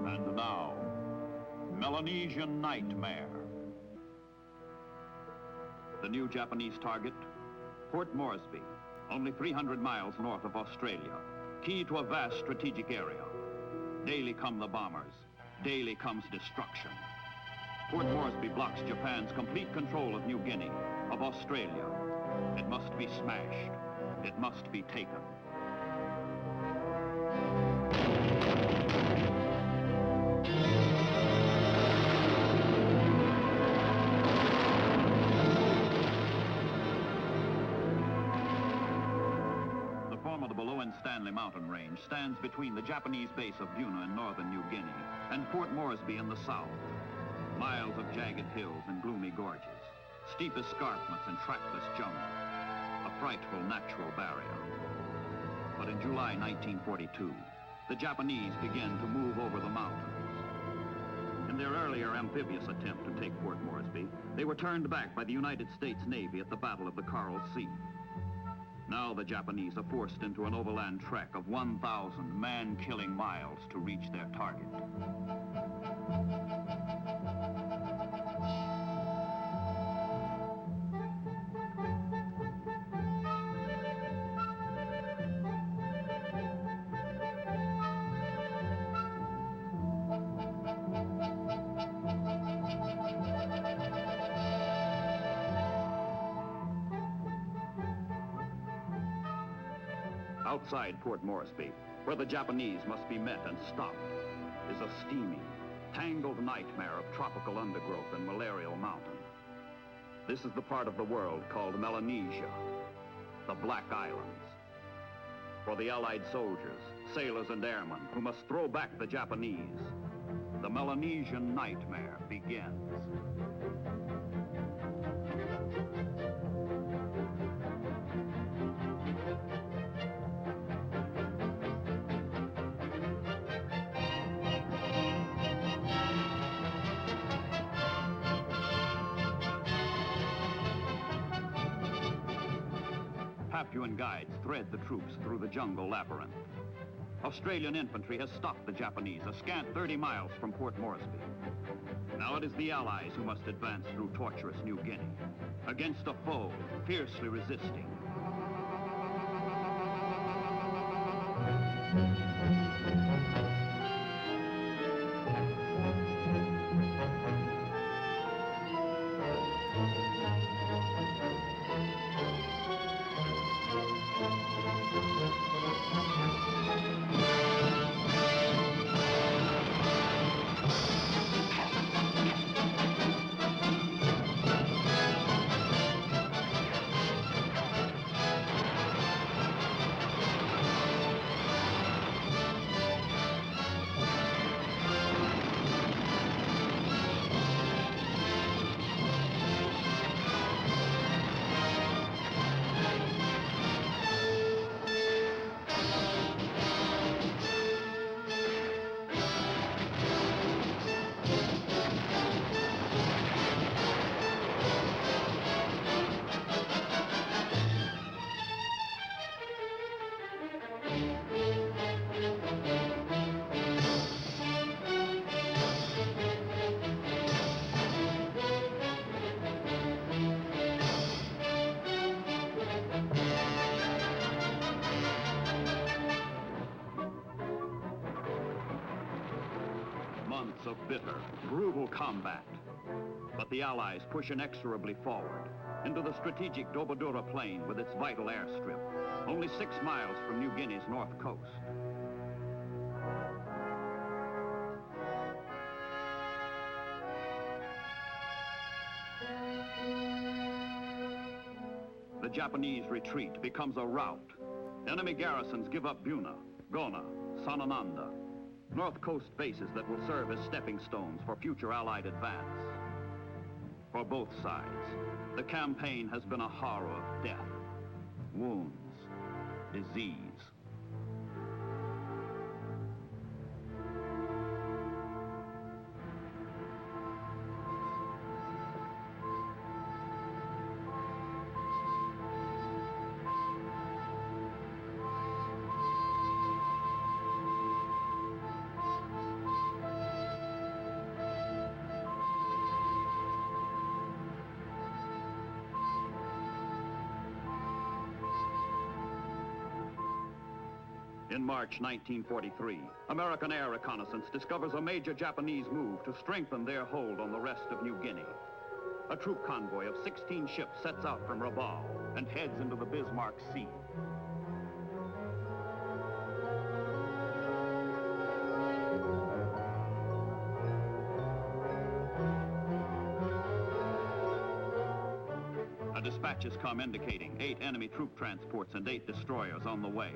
And now, Melanesian Nightmare. The new Japanese target, Port Moresby, only 300 miles north of Australia, key to a vast strategic area. Daily come the bombers, daily comes destruction. Port Moresby blocks Japan's complete control of New Guinea, of Australia. It must be smashed. It must be taken. Stanley mountain range stands between the Japanese base of Buna in northern New Guinea and Port Moresby in the south. Miles of jagged hills and gloomy gorges, steep escarpments and trackless jungle, a frightful natural barrier. But in July 1942, the Japanese began to move over the mountains. In their earlier amphibious attempt to take Port Moresby, they were turned back by the United States Navy at the Battle of the Coral Sea. Now the Japanese are forced into an overland trek of 1,000 man-killing miles to reach their target. Outside Port Moresby, where the Japanese must be met and stopped, is a steaming, tangled nightmare of tropical undergrowth and malarial mountains. This is the part of the world called Melanesia, the Black Islands. For the Allied soldiers, sailors, and airmen who must throw back the Japanese, the Melanesian nightmare begins. Papuan guides thread the troops through the jungle labyrinth. Australian infantry has stopped the Japanese a scant 30 miles from Port Moresby. Now it is the Allies who must advance through tortuous New Guinea, against a foe fiercely resisting. Of bitter, brutal combat. But the Allies push inexorably forward into the strategic Dobodura Plain with its vital airstrip, only 6 miles from New Guinea's north coast. The Japanese retreat becomes a rout. Enemy garrisons give up Buna, Gona, Sanananda, North Coast bases that will serve as stepping stones for future Allied advance. For both sides, the campaign has been a horror of death, wounds, disease. In March 1943, American air reconnaissance discovers a major Japanese move to strengthen their hold on the rest of New Guinea. A troop convoy of 16 ships sets out from Rabaul and heads into the Bismarck Sea. Dispatches come indicating 8 enemy troop transports and 8 destroyers on the way.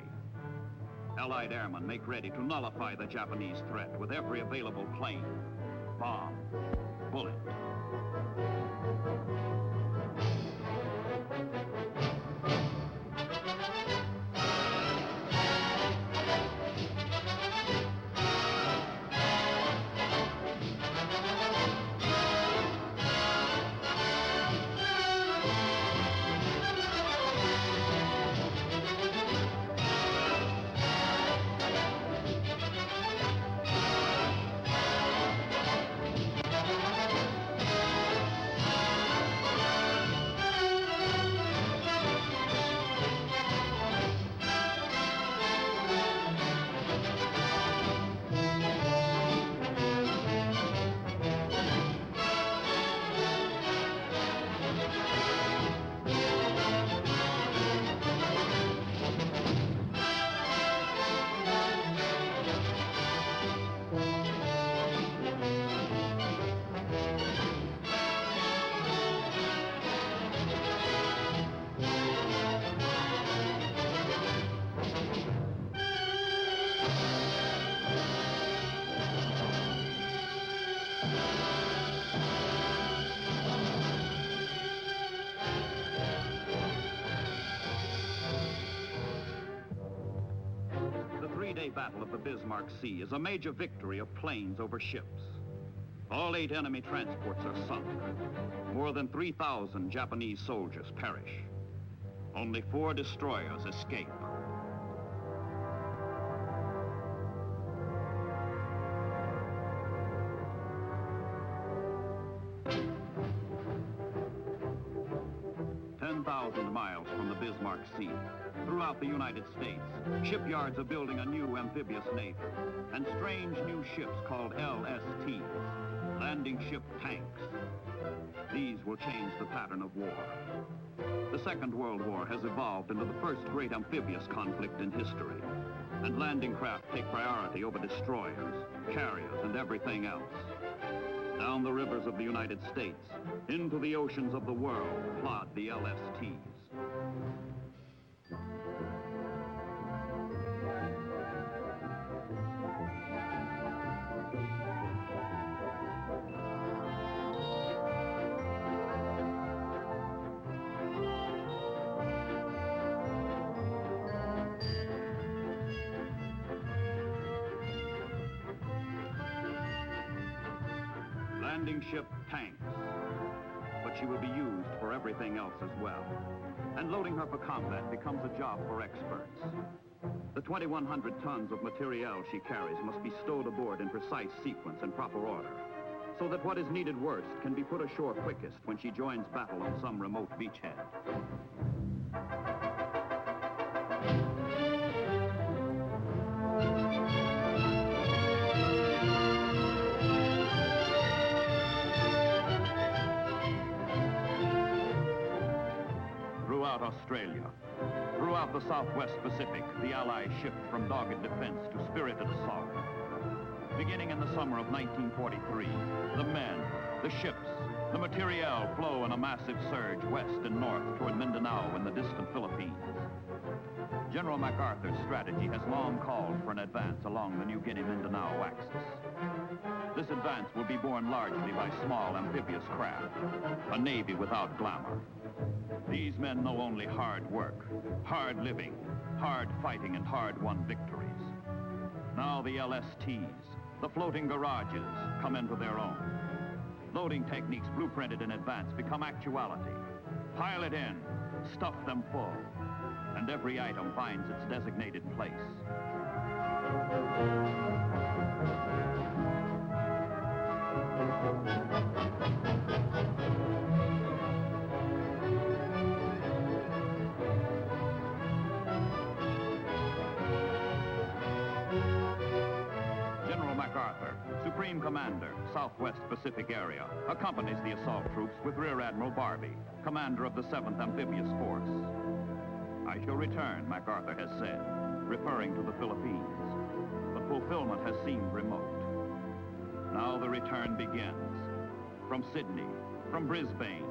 Allied airmen make ready to nullify the Japanese threat with every available plane, bomb, bullet. The Battle of the Bismarck Sea is a major victory of planes over ships. All 8 enemy transports are sunk. More than 3,000 Japanese soldiers perish. Only 4 destroyers escape. Miles from the Bismarck Sea. Throughout the United States, shipyards are building a new amphibious navy and strange new ships called LSTs, landing ship tanks. These will change the pattern of war. The Second World War has evolved into the first great amphibious conflict in history, and landing craft take priority over destroyers, carriers, and everything else. Down the rivers of the United States, into the oceans of the world, plod the LSTs. Landing ship tanks, but she will be used for everything else as well. And loading her for combat becomes a job for experts. The 2,100 tons of materiel she carries must be stowed aboard in precise sequence and proper order, so that what is needed worst can be put ashore quickest when she joins battle on some remote beachhead. Throughout Australia, throughout the Southwest Pacific, the Allies shift from dogged defense to spirited assault. Beginning in the summer of 1943, the men, the ships, the materiel flow in a massive surge west and north toward Mindanao and the distant Philippines. General MacArthur's strategy has long called for an advance along the New Guinea-Mindanao axis. This advance will be borne largely by small amphibious craft, a navy without glamour. These men know only hard work, hard living, hard fighting, and hard-won victories. Now the LSTs, the floating garages, come into their own. Loading techniques blueprinted in advance become actuality. Pile it in, stuff them full, and every item finds its designated place. General MacArthur, Supreme Commander, Southwest Pacific Area, accompanies the assault troops with Rear Admiral Barbie, commander of the 7th Amphibious Force. I shall return, MacArthur has said, referring to the Philippines. But fulfillment has seemed remote. Now the return begins. From Sydney, from Brisbane,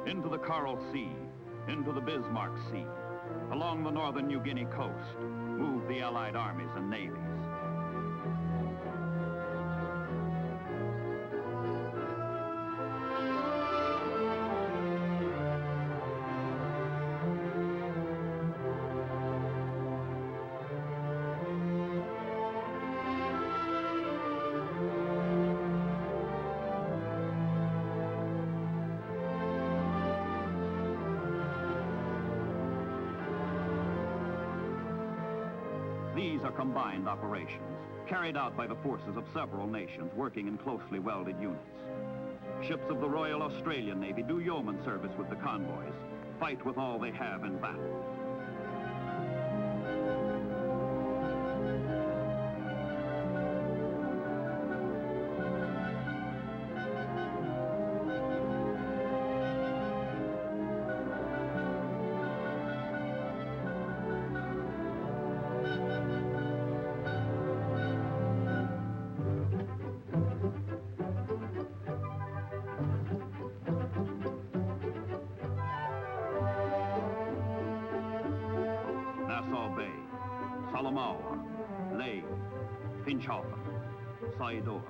into the Coral Sea, into the Bismarck Sea. Along the northern New Guinea coast, move the Allied armies and navies. These are combined operations, carried out by the forces of several nations working in closely welded units. Ships of the Royal Australian Navy do yeoman service with the convoys, fight with all they have in battle. Nassau Bay, Salamaua, Lae, Finschhafen, Saidor.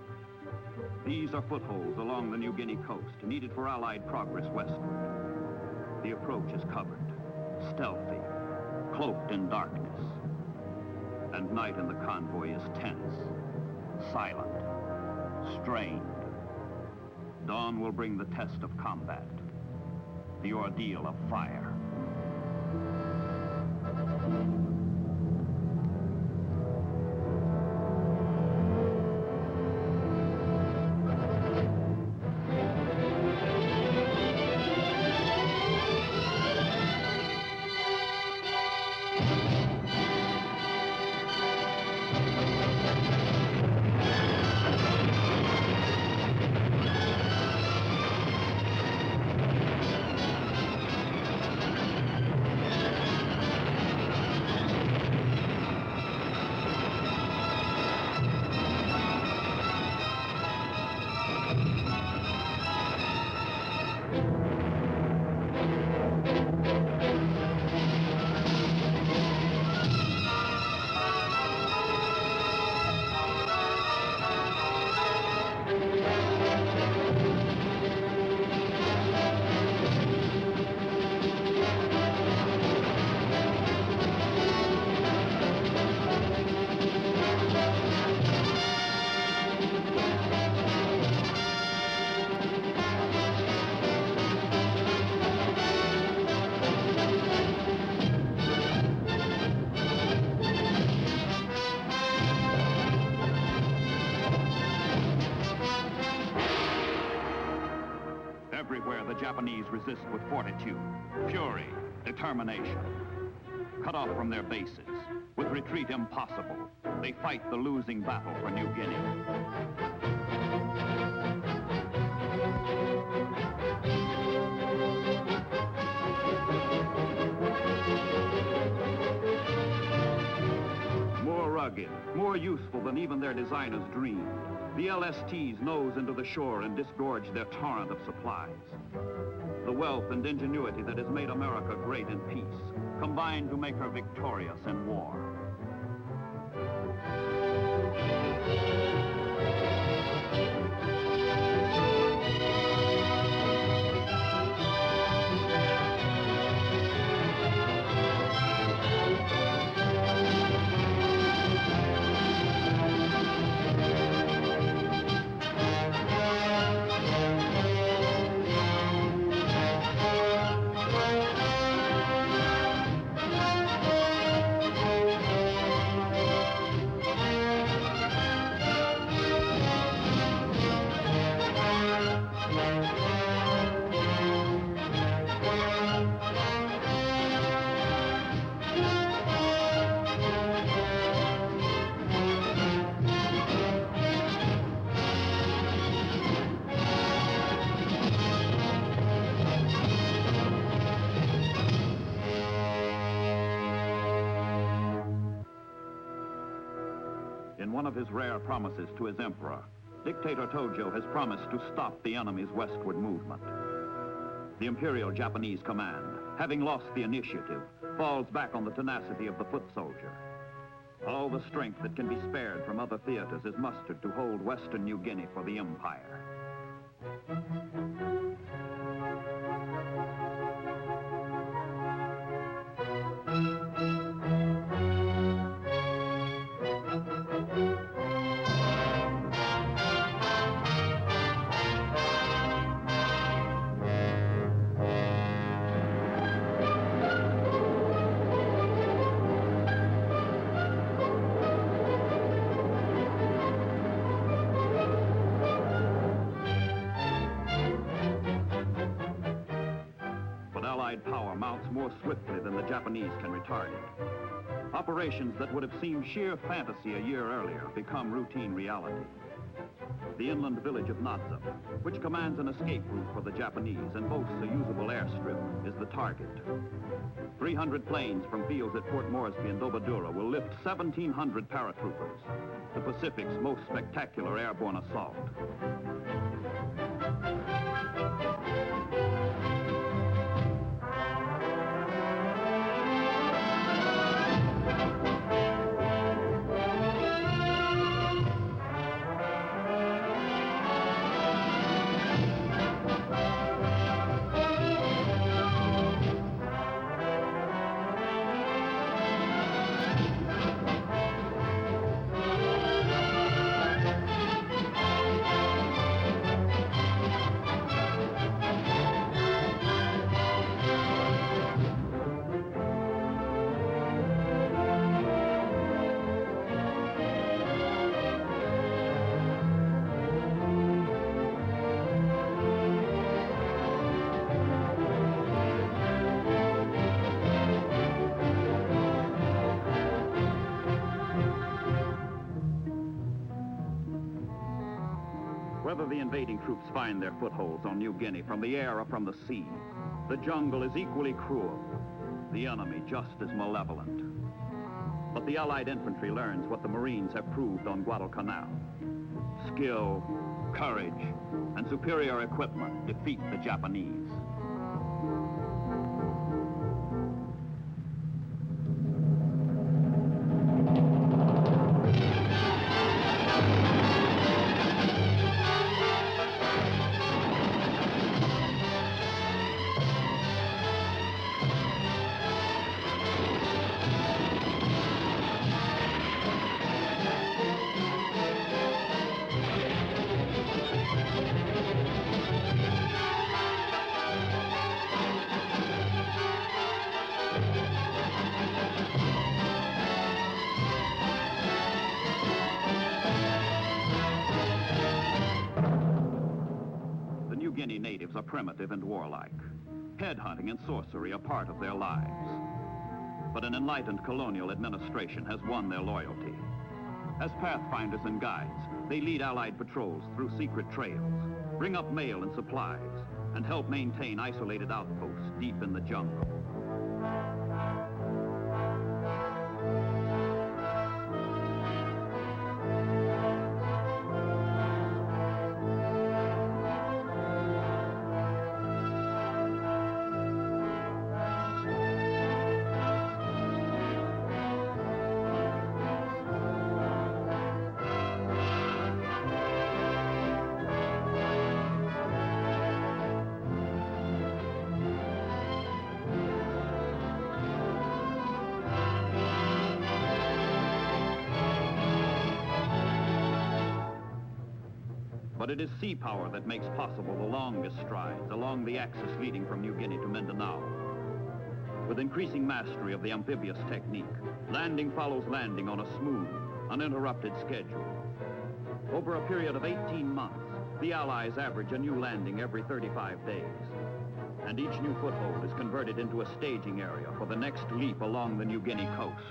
These are footholds along the New Guinea coast, needed for Allied progress westward. The approach is covered, stealthy, cloaked in darkness. And night in the convoy is tense, silent, strained. Dawn will bring the test of combat, the ordeal of fire. Everywhere the Japanese resist with fortitude, fury, determination. Cut off from their bases, with retreat impossible, they fight the losing battle for New Guinea. More rugged, More useful than even their designers dreamed, the LSTs nose into the shore and disgorge their torrent of supplies. The wealth and ingenuity that has made America great in peace combine to make her victorious in war. In one of his rare promises to his emperor, Dictator Tojo has promised to stop the enemy's westward movement. The Imperial Japanese command, having lost the initiative, falls back on the tenacity of the foot soldier. All the strength that can be spared from other theaters is mustered to hold Western New Guinea for the Empire. Allied power mounts more swiftly than the Japanese can retard it. Operations that would have seemed sheer fantasy a year earlier become routine reality. The inland village of Nadza, which commands an escape route for the Japanese and boasts a usable airstrip, is the target. 300 planes from fields at Port Moresby and Dobadura will lift 1,700 paratroopers, the Pacific's most spectacular airborne assault. Whether the invading troops find their footholds on New Guinea from the air or from the sea, the jungle is equally cruel, the enemy just as malevolent. But the Allied infantry learns what the Marines have proved on Guadalcanal. Skill, courage, and superior equipment defeat the Japanese. Guinea natives are primitive and warlike. Headhunting and sorcery are part of their lives. But an enlightened colonial administration has won their loyalty. As pathfinders and guides, they lead Allied patrols through secret trails, bring up mail and supplies, and help maintain isolated outposts deep in the jungle. But it is sea power that makes possible the longest strides along the axis leading from New Guinea to Mindanao. With increasing mastery of the amphibious technique, landing follows landing on a smooth, uninterrupted schedule. Over a period of 18 months, the Allies average a new landing every 35 days. And each new foothold is converted into a staging area for the next leap along the New Guinea coast.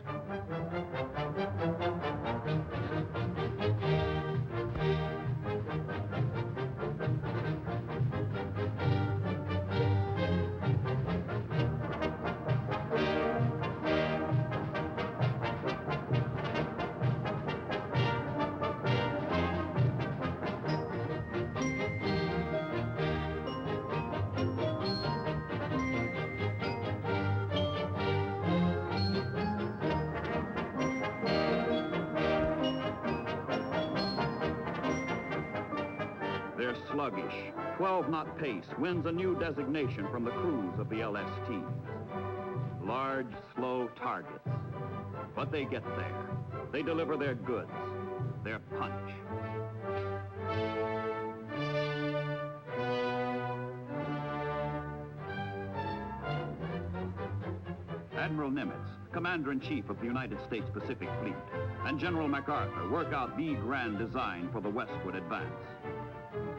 Their sluggish, 12-knot pace wins a new designation from the crews of the LSTs. Large, slow targets. But they get there. They deliver their goods, their punch. Admiral Nimitz, Commander-in-Chief of the United States Pacific Fleet, and General MacArthur work out the grand design for the westward advance.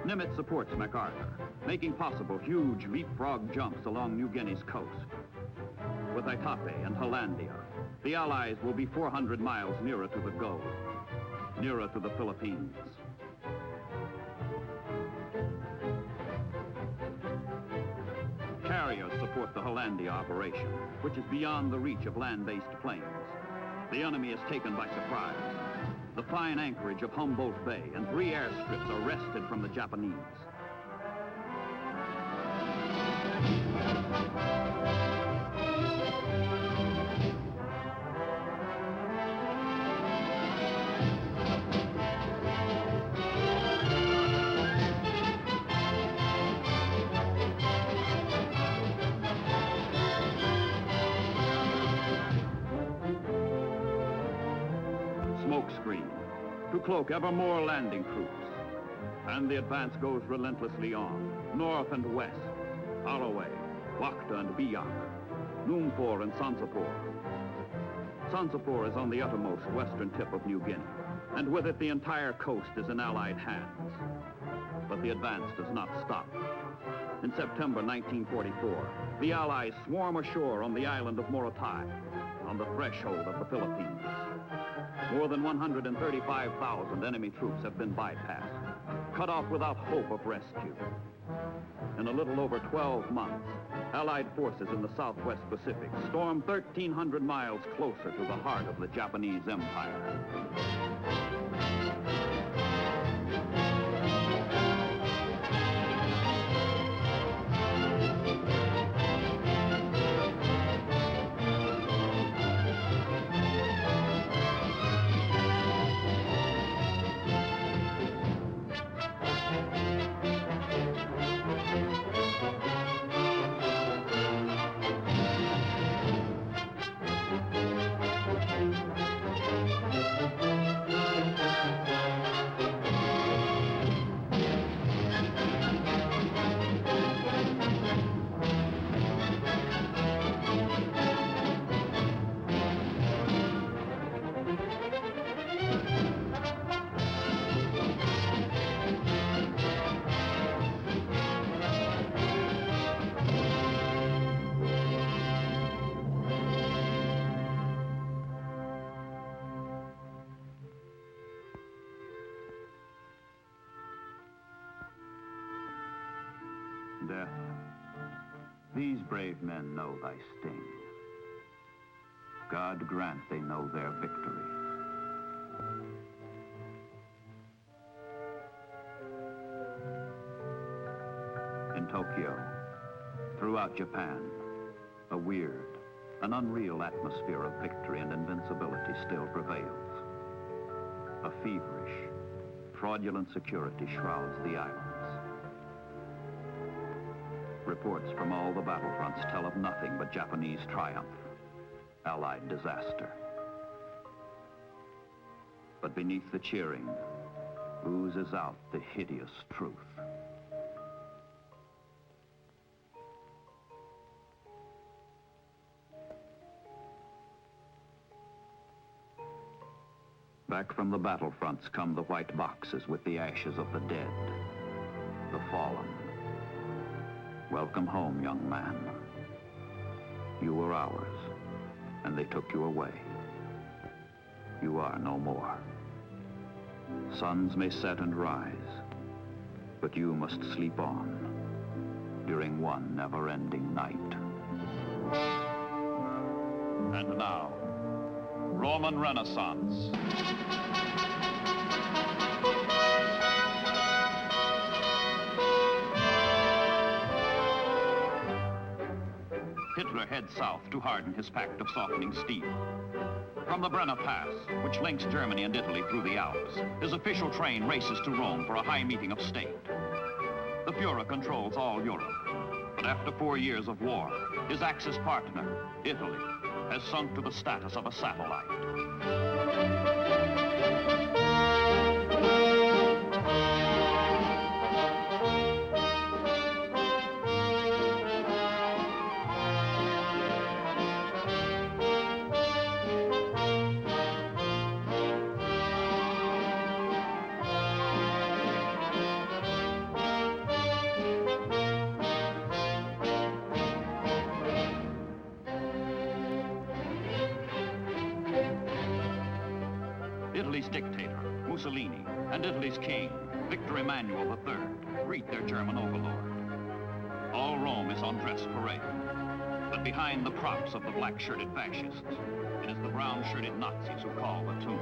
Nimitz supports MacArthur, making possible huge leapfrog jumps along New Guinea's coast. With Itape and Hollandia, the Allies will be 400 miles nearer to the goal, nearer to the Philippines. Carriers support the Hollandia operation, which is beyond the reach of land-based planes. The enemy is taken by surprise. The fine anchorage of Humboldt Bay and 3 airstrips are wrested from the Japanese. Smokescreen to cloak ever more landing crews. And the advance goes relentlessly on, north and west, Araway, Wakta and Biak, Numfor and Sansapor. Sansapor is on the uttermost western tip of New Guinea, and with it the entire coast is in Allied hands. But the advance does not stop. In September 1944, the Allies swarm ashore on the island of Morotai, on the threshold of the Philippines. More than 135,000 enemy troops have been bypassed, cut off without hope of rescue. In a little over 12 months, Allied forces in the Southwest Pacific storm 1,300 miles closer to the heart of the Japanese Empire. Death, these brave men know thy sting. God grant they know their victory. In Tokyo, throughout Japan, a weird, an unreal atmosphere of victory and invincibility still prevails. A feverish, fraudulent security shrouds the islands. Reports from all the battlefronts tell of nothing but Japanese triumph, Allied disaster. But beneath the cheering oozes out the hideous truth. Back from the battlefronts come the white boxes with the ashes of the dead, the fallen. Welcome home, young man. You were ours, and they took you away. You are no more. Suns may set and rise, but you must sleep on during one never-ending night. And now, Roman Renaissance. Hitler heads south to harden his pact of softening steel. From the Brenner Pass, which links Germany and Italy through the Alps, his official train races to Rome for a high meeting of state. The Fuhrer controls all Europe, but after 4 years of war, his Axis partner, Italy, has sunk to the status of a satellite. Italy's dictator, Mussolini, and Italy's king, Victor Emmanuel III, greet their German overlord. All Rome is on dress parade. But behind the props of the black-shirted fascists, it is the brown-shirted Nazis who call the tune.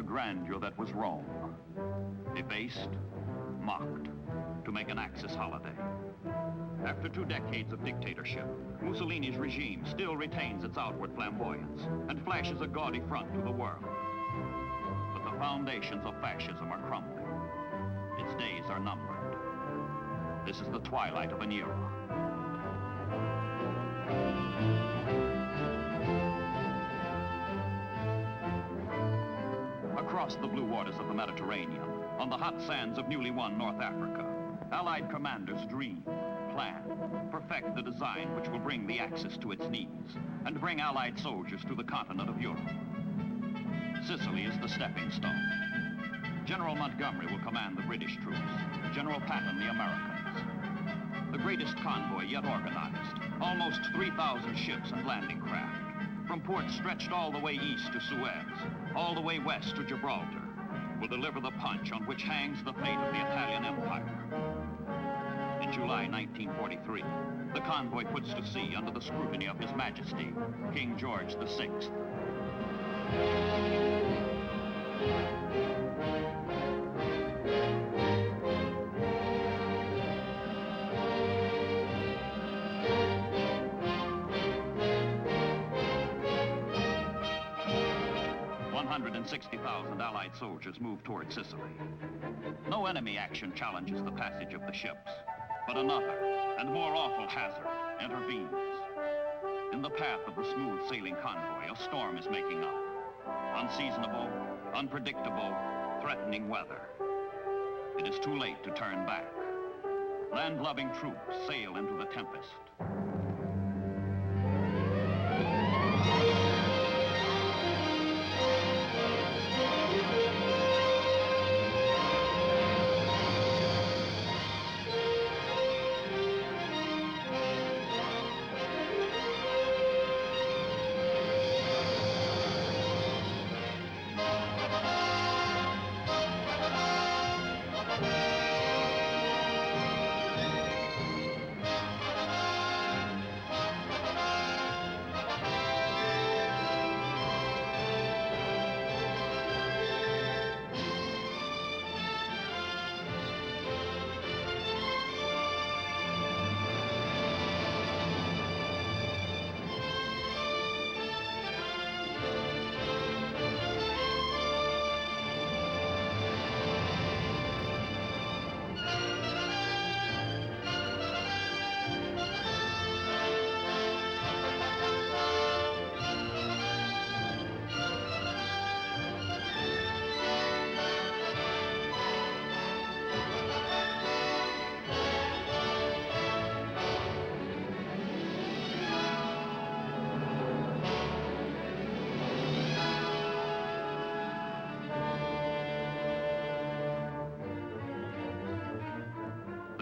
Grandeur that was Rome, debased, mocked, to make an Axis holiday. After 2 decades of dictatorship, Mussolini's regime still retains its outward flamboyance and flashes a gaudy front to the world. But the foundations of fascism are crumbling. Its days are numbered. This is the twilight of an era. Across the blue waters of the Mediterranean, on the hot sands of newly won North Africa, Allied commanders dream, plan, perfect the design which will bring the Axis to its knees and bring Allied soldiers to the continent of Europe. Sicily is the stepping stone. General Montgomery will command the British troops, General Patton the Americans. The greatest convoy yet organized, almost 3,000 ships and landing craft, from ports stretched all the way east to Suez, all the way west to Gibraltar, will deliver the punch on which hangs the fate of the Italian Empire. In July 1943, the convoy puts to sea under the scrutiny of His Majesty, King George VI. 160,000 Allied soldiers move toward Sicily. No enemy action challenges the passage of the ships, but another and more awful hazard intervenes. In the path of the smooth sailing convoy, a storm is making up. Unseasonable, unpredictable, threatening weather. It is too late to turn back. Land-loving troops sail into the tempest.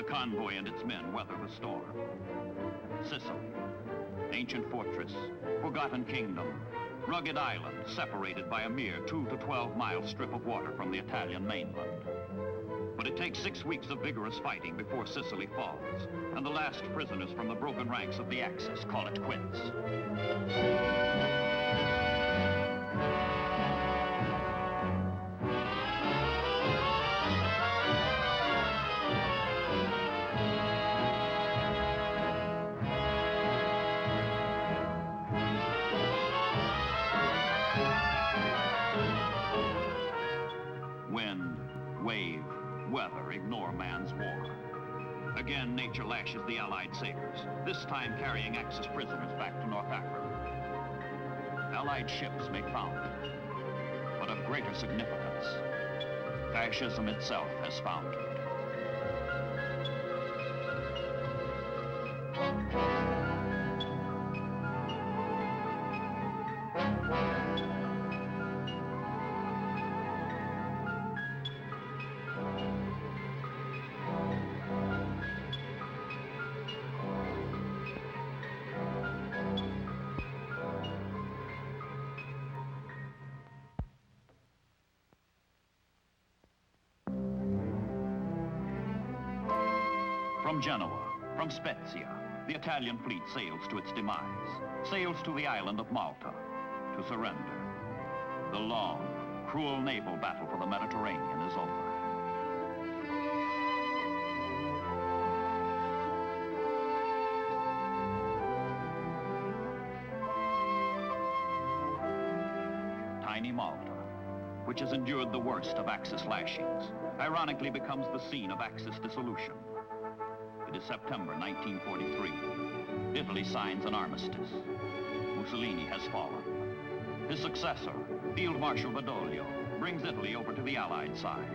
convoy and its men weather the storm. Sicily, ancient fortress, forgotten kingdom, rugged island separated by a mere 2 to 12 mile strip of water from the Italian mainland. But it takes 6 weeks of vigorous fighting before Sicily falls, and the last prisoners from the broken ranks of the Axis call it quits. Ignore man's war. Again, nature lashes the Allied sailors, this time carrying Axis prisoners back to North Africa. Allied ships may founder, but of greater significance, fascism itself has foundered. From Genoa, from Spezia, the Italian fleet sails to its demise, sails to the island of Malta, to surrender. The long, cruel naval battle for the Mediterranean is over. Tiny Malta, which has endured the worst of Axis lashings, ironically becomes the scene of Axis dissolution. It is September 1943. Italy signs an armistice. Mussolini has fallen. His successor, Field Marshal Badoglio, brings Italy over to the Allied side.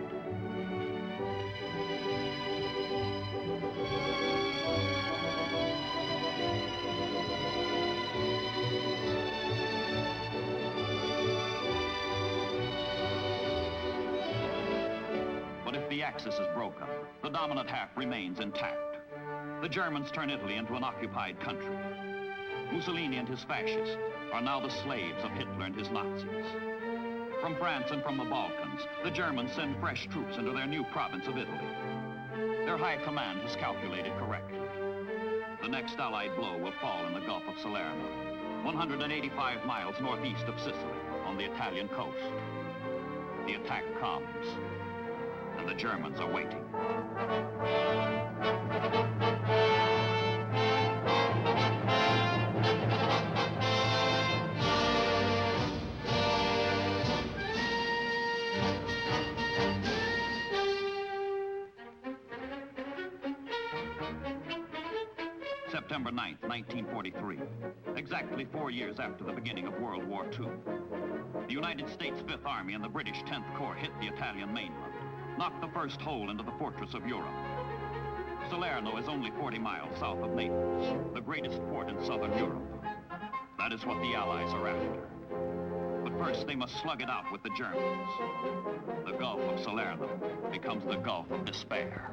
But if the Axis is broken, the dominant half remains intact. The Germans turn Italy into an occupied country. Mussolini and his fascists are now the slaves of Hitler and his Nazis. From France and from the Balkans, the Germans send fresh troops into their new province of Italy. Their high command has calculated correctly. The next Allied blow will fall in the Gulf of Salerno, 185 miles northeast of Sicily, on the Italian coast. The attack comes, and the Germans are waiting. September 9th, 1943, exactly 4 years after the beginning of World War II. The United States Fifth Army and the British 10th Corps hit the Italian mainland, knocked the first hole into the fortress of Europe. Salerno is only 40 miles south of Naples, the greatest port in southern Europe. That is what the Allies are after. But first they must slug it out with the Germans. The Gulf of Salerno becomes the Gulf of Despair.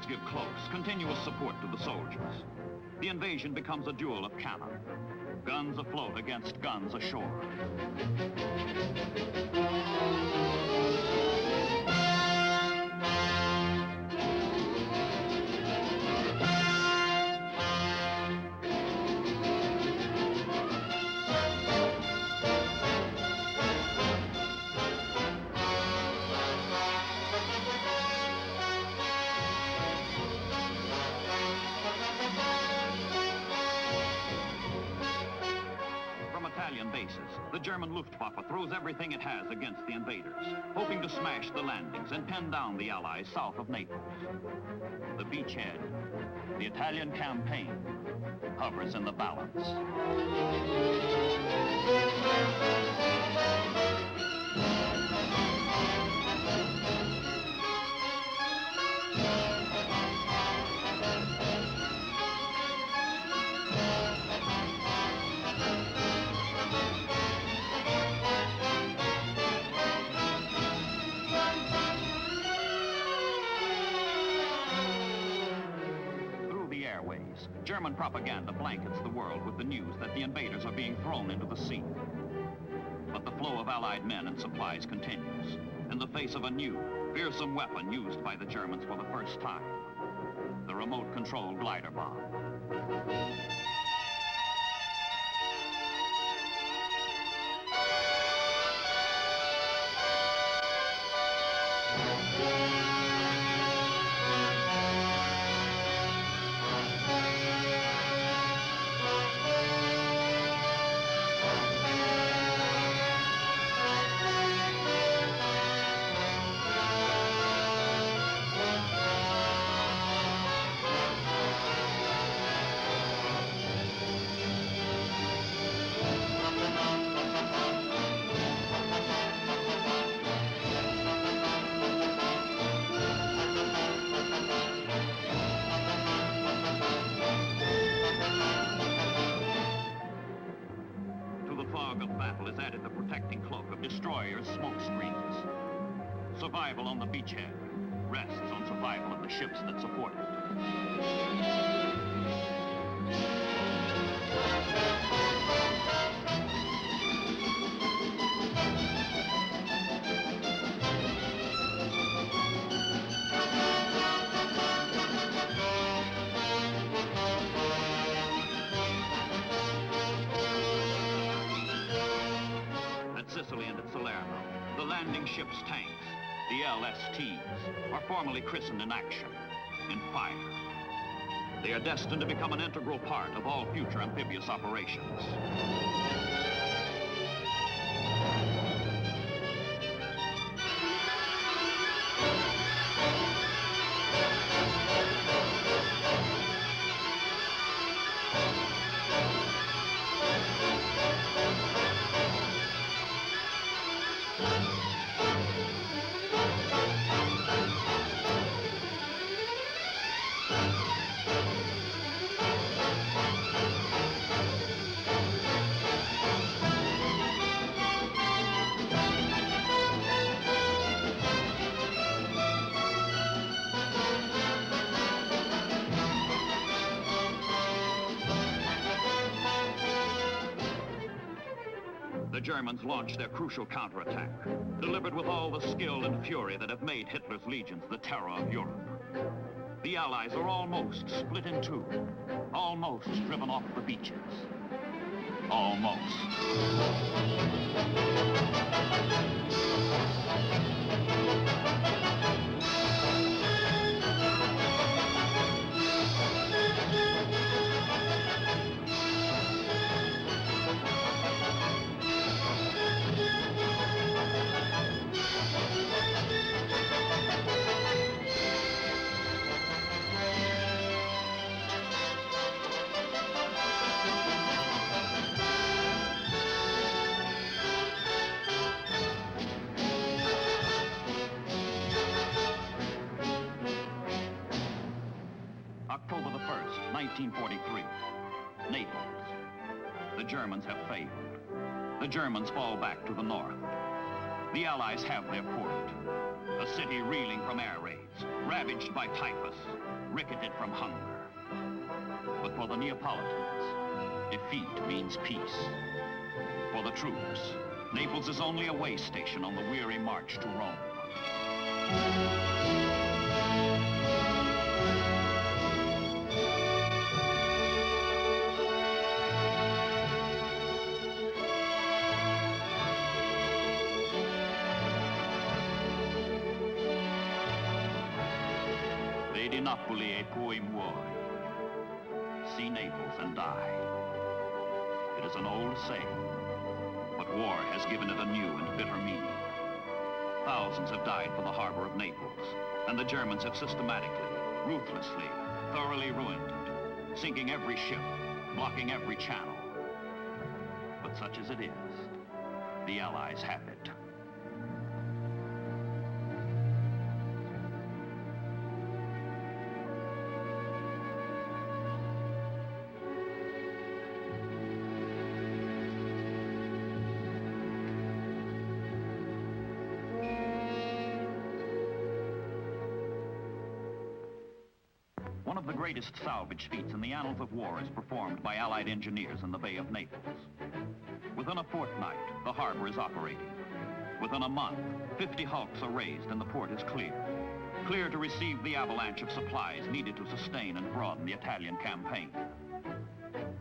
Give close, continuous support to the soldiers. The invasion becomes a duel of cannon. Guns afloat against guns ashore. The German Luftwaffe throws everything it has against the invaders, hoping to smash the landings and pin down the Allies south of Naples. The beachhead, the Italian campaign, hovers in the balance. German propaganda blankets the world with the news that the invaders are being thrown into the sea. But the flow of Allied men and supplies continues in the face of a new, fearsome weapon used by the Germans for the first time, the remote-controlled glider bomb. Is added the protecting cloak of destroyers' smoke screens. Survival on the beachhead rests on survival of the ships that support it. Sicily and at Salerno, the landing ship's tanks, the LSTs, are formally christened in action, in fire. They are destined to become an integral part of all future amphibious operations. The Germans launched their crucial counterattack, delivered with all the skill and fury that have made Hitler's legions the terror of Europe. The Allies are almost split in two, almost driven off the beaches. Almost. October the 1st, 1943. Naples. The Germans have failed. The Germans fall back to the north. The Allies have their port. A city reeling from air raids, ravaged by typhus, ricketed from hunger. But for the Neapolitans, defeat means peace. For the troops, Naples is only a way station on the weary march to Rome. Vedi Napoli e poi muori. See Naples and die. It is an old saying, but war has given it a new and bitter meaning. Thousands have died for the harbor of Naples, and the Germans have systematically, ruthlessly, thoroughly ruined it, sinking every ship, blocking every channel. But such as it is, the Allies have it. One of the greatest salvage feats in the annals of war is performed by Allied engineers in the Bay of Naples. Within a fortnight, the harbor is operating. Within a month, 50 hulks are raised and the port is clear. Clear to receive the avalanche of supplies needed to sustain and broaden the Italian campaign.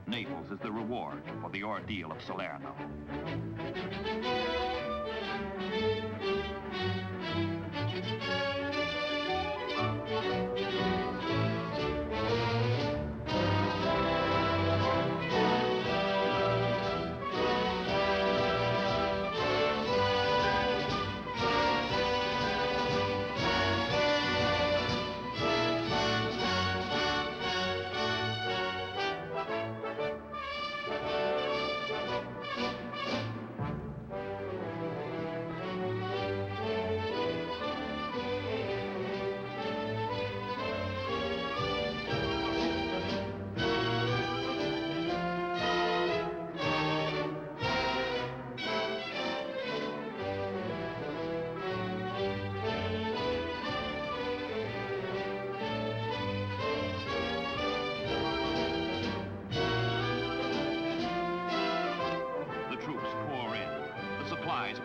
Naples is the reward for the ordeal of Salerno.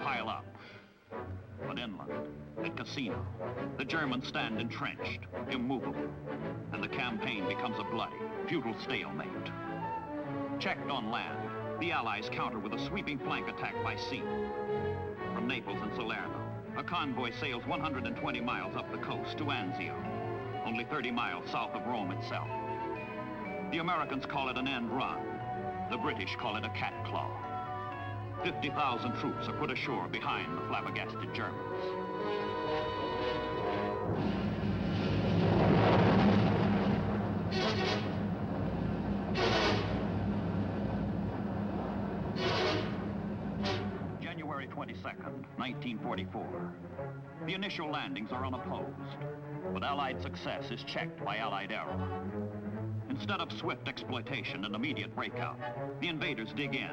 Pile up. But inland, at Cassino, the Germans stand entrenched, immovable, and the campaign becomes a bloody, futile stalemate. Checked on land, the Allies counter with a sweeping flank attack by sea. From Naples and Salerno, a convoy sails 120 miles up the coast to Anzio, only 30 miles south of Rome itself. The Americans call it an end run. The British call it a cat claw. 50,000 troops are put ashore behind the flabbergasted Germans. January 22nd, 1944. The initial landings are unopposed, but Allied success is checked by Allied error. Instead of swift exploitation and immediate breakout, the invaders dig in,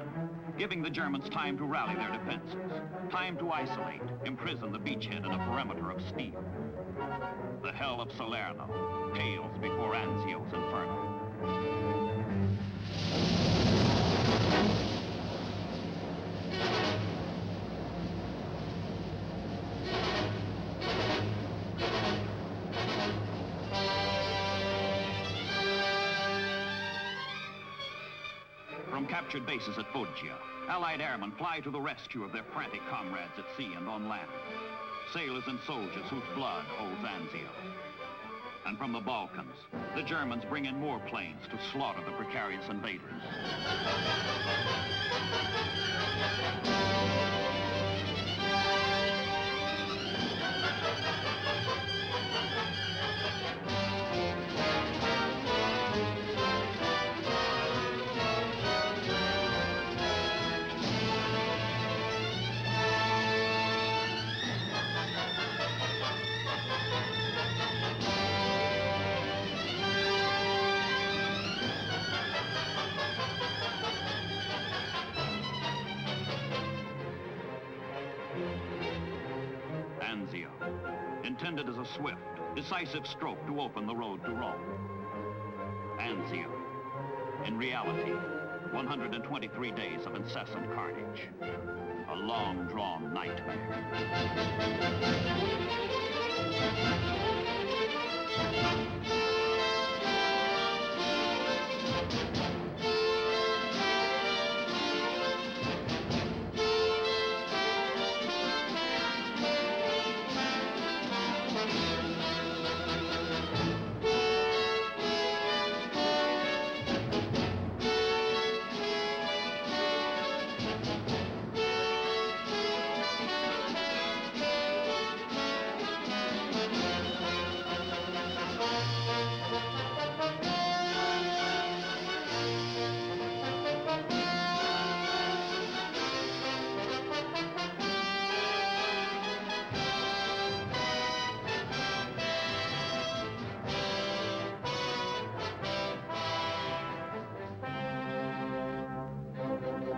giving the Germans time to rally their defenses, time to isolate, imprison the beachhead in a perimeter of steel. The hell of Salerno pales before Anzio's inferno. From captured bases at Foggia, Allied airmen fly to the rescue of their frantic comrades at sea and on land. Sailors and soldiers whose blood holds Anzio. And from the Balkans, the Germans bring in more planes to slaughter the precarious invaders. Anzio, intended as a swift, decisive stroke to open the road to Rome. Anzio, in reality, 123 days of incessant carnage. A long-drawn nightmare.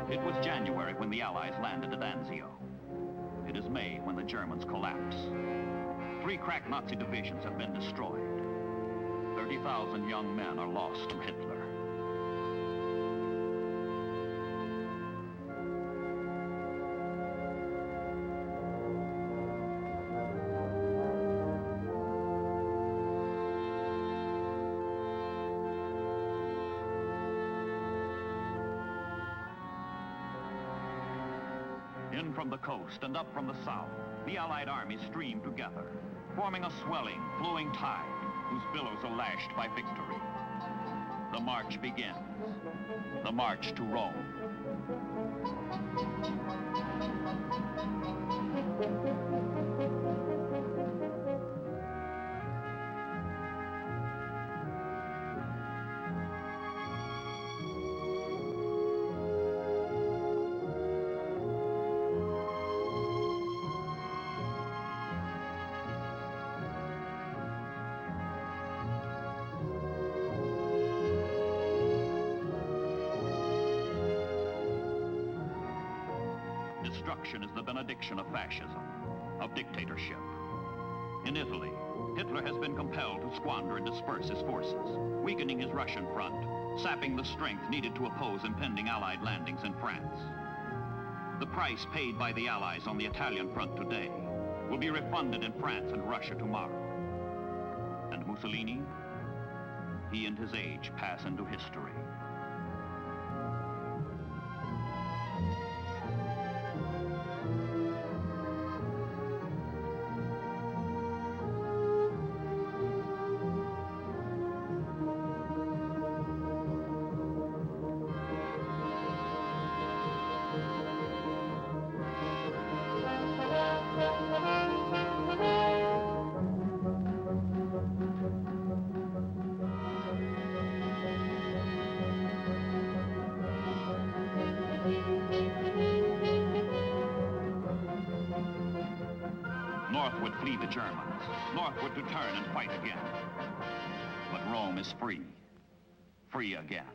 It was January when the Allies landed at Anzio. It is May when the Germans collapse. 3 crack Nazi divisions have been destroyed. 30,000 young men are lost to Hitler. In from the coast and up from the south, the Allied armies stream together, forming a swelling, flowing tide whose billows are lashed by victory. The march begins. The march to Rome. Destruction is the benediction of fascism, of dictatorship. In Italy, Hitler has been compelled to squander and disperse his forces, weakening his Russian front, sapping the strength needed to oppose impending Allied landings in France. The price paid by the Allies on the Italian front today will be refunded in France and Russia tomorrow. And Mussolini, he and his age pass into history. Northward flee the Germans, northward to turn and fight again. But Rome is free, free again.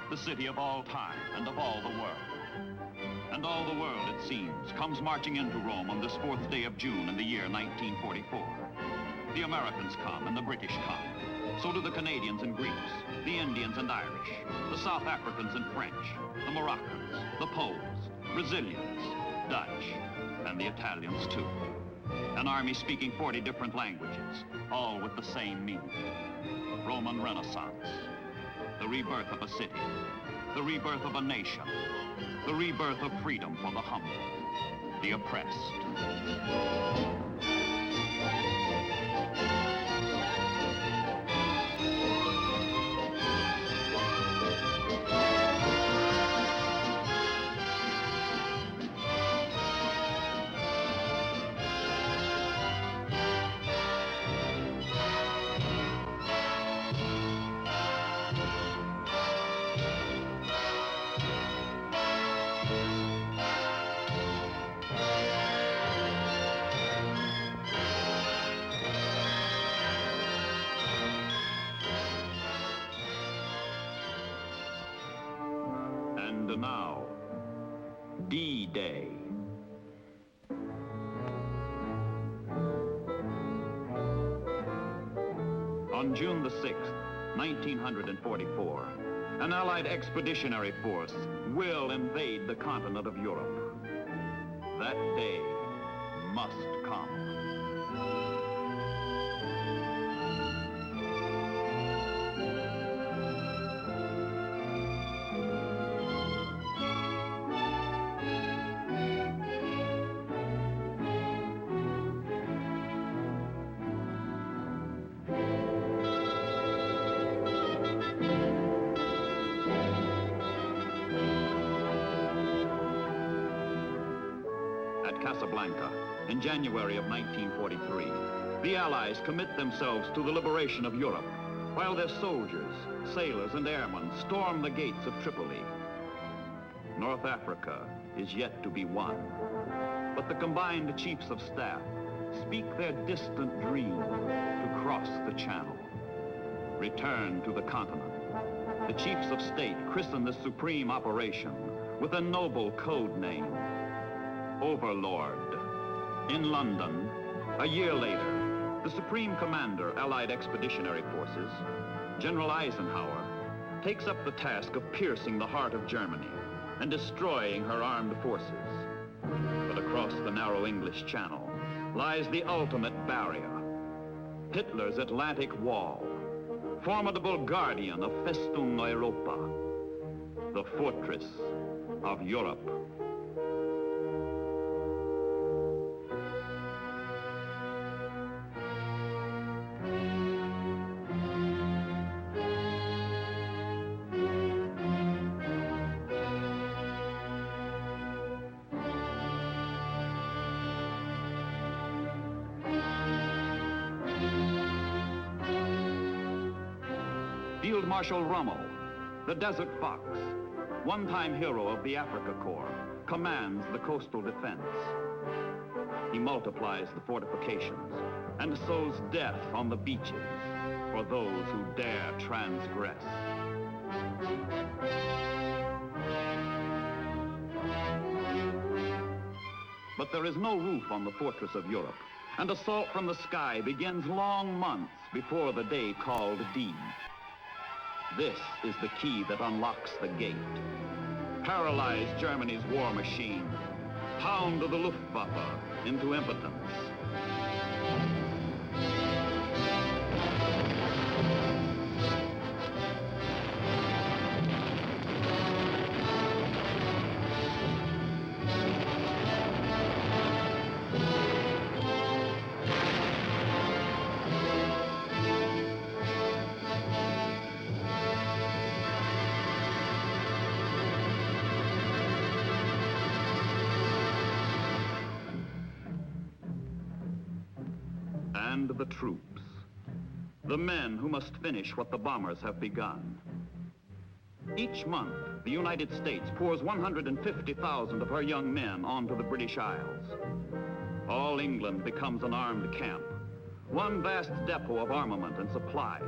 The city of all time and of all the world. And all the world, it seems, comes marching into Rome on this 4th day of June in the year 1944. The Americans come and the British come. So do the Canadians and Greeks, the Indians and Irish, the South Africans and French, the Moroccans, the Poles, Brazilians, Dutch, and the Italians too. An army speaking 40 different languages, all with the same meaning. Roman Renaissance. The rebirth of a city, the rebirth of a nation, the rebirth of freedom for the humble, the oppressed. And now, D-Day. On June the 6th, 1944, an Allied expeditionary force will invade the continent of Europe. That day must come. At at Casablanca in January of 1943, the Allies commit themselves to the liberation of Europe, while their soldiers, sailors, and airmen storm the gates of Tripoli. North Africa is yet to be won, but the combined chiefs of staff speak their distant dream to cross the Channel, return to the continent. The chiefs of state christen this supreme operation with a noble code name, Overlord. In London, a year later, the Supreme Commander, Allied Expeditionary Forces, General Eisenhower, takes up the task of piercing the heart of Germany and destroying her armed forces. But across the narrow English Channel lies the ultimate barrier, Hitler's Atlantic Wall, formidable guardian of Festung Europa, the fortress of Europe. Field Marshal Rommel, the Desert Fox, one-time hero of the Africa Corps, commands the coastal defense. He multiplies the fortifications and sows death on the beaches for those who dare transgress. But there is no roof on the fortress of Europe, and assault from the sky begins long months before the day called D. This is the key that unlocks the gate. Paralyze Germany's war machine. Pound the Luftwaffe into impotence. And the troops, the men who must finish what the bombers have begun. Each month, the United States pours 150,000 of her young men onto the British Isles. All England becomes an armed camp, one vast depot of armament and supplies.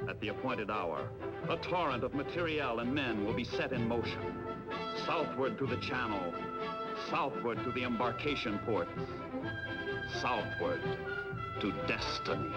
At the appointed hour, a torrent of materiel and men will be set in motion. Southward to the Channel, southward to the embarkation ports, southward to destiny.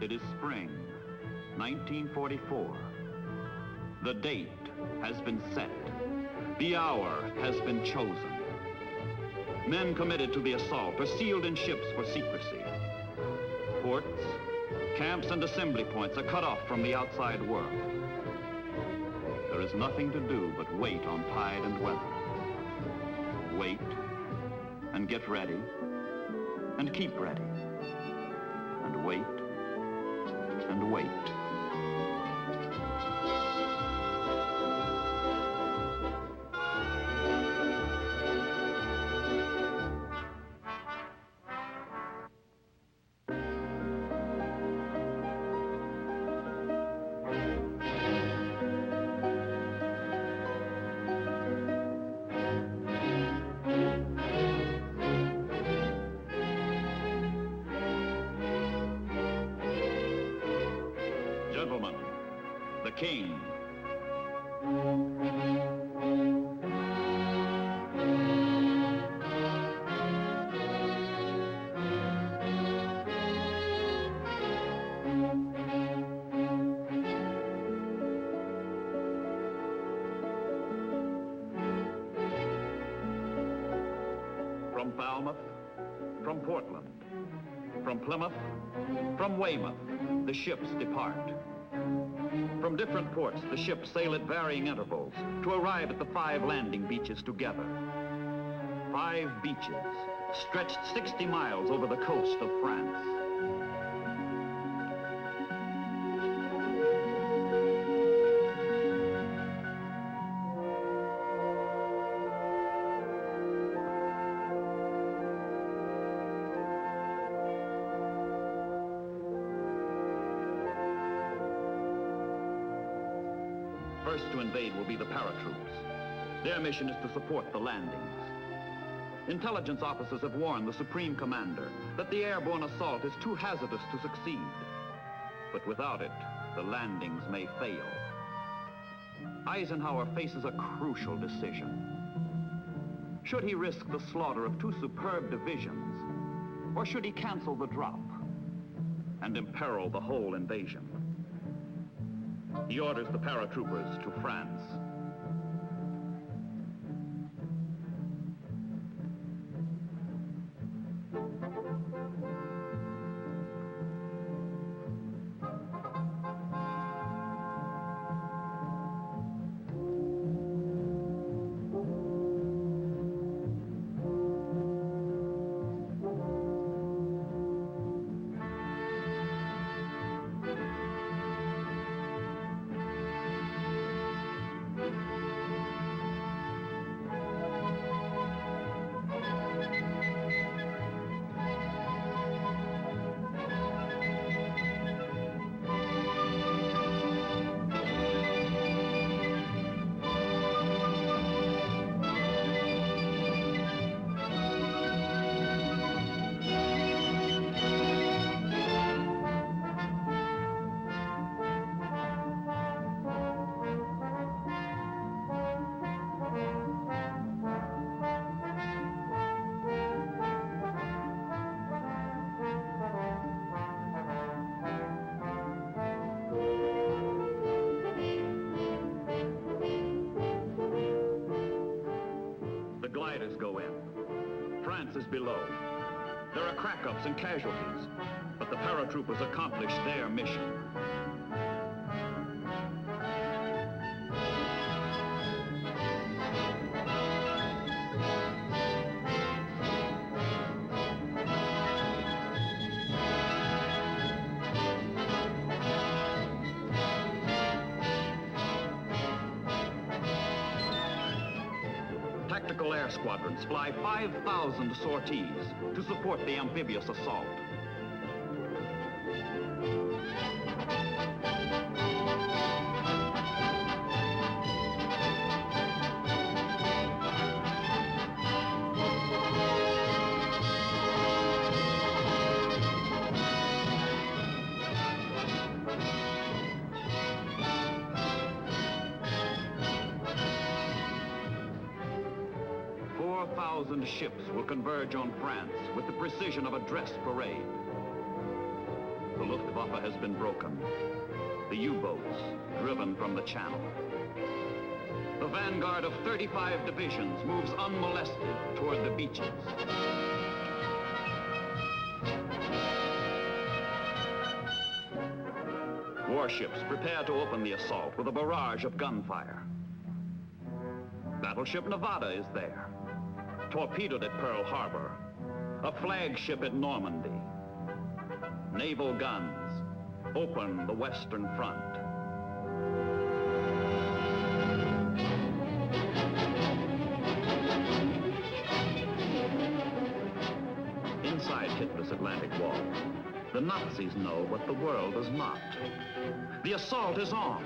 It is spring, 1944. The date has been set. The hour has been chosen. Men committed to the assault are sealed in ships for secrecy. Ports, camps, and assembly points are cut off from the outside world. There is nothing to do but wait on tide and weather. Wait, and get ready, and keep ready, and wait, and wait. Gentlemen, the King. From Falmouth, from Portland, from Plymouth, from Weymouth, the ships depart. From different ports, the ships sail at varying intervals to arrive at the 5 landing beaches together. 5 beaches stretched 60 miles over the coast of France. First to invade will be the paratroops. Their mission is to support the landings. Intelligence officers have warned the Supreme Commander that the airborne assault is too hazardous to succeed. But without it, the landings may fail. Eisenhower faces a crucial decision. Should he risk the slaughter of 2 superb divisions, or should he cancel the drop and imperil the whole invasion? He orders the paratroopers to France. Gliders go in. France is below. There are crack-ups and casualties, but the paratroopers accomplish their mission. Tactical air squadrons fly 5,000 sorties to support the amphibious assault. Ships will converge on France with the precision of a dress parade. The Luftwaffe has been broken. The U-boats driven from the channel. The vanguard of 35 divisions moves unmolested toward the beaches. Warships prepare to open the assault with a barrage of gunfire. Battleship Nevada is there, torpedoed at Pearl Harbor, a flagship at Normandy. Naval guns open the Western Front. Inside Hitler's Atlantic Wall, the Nazis know what the world does not. The assault is on.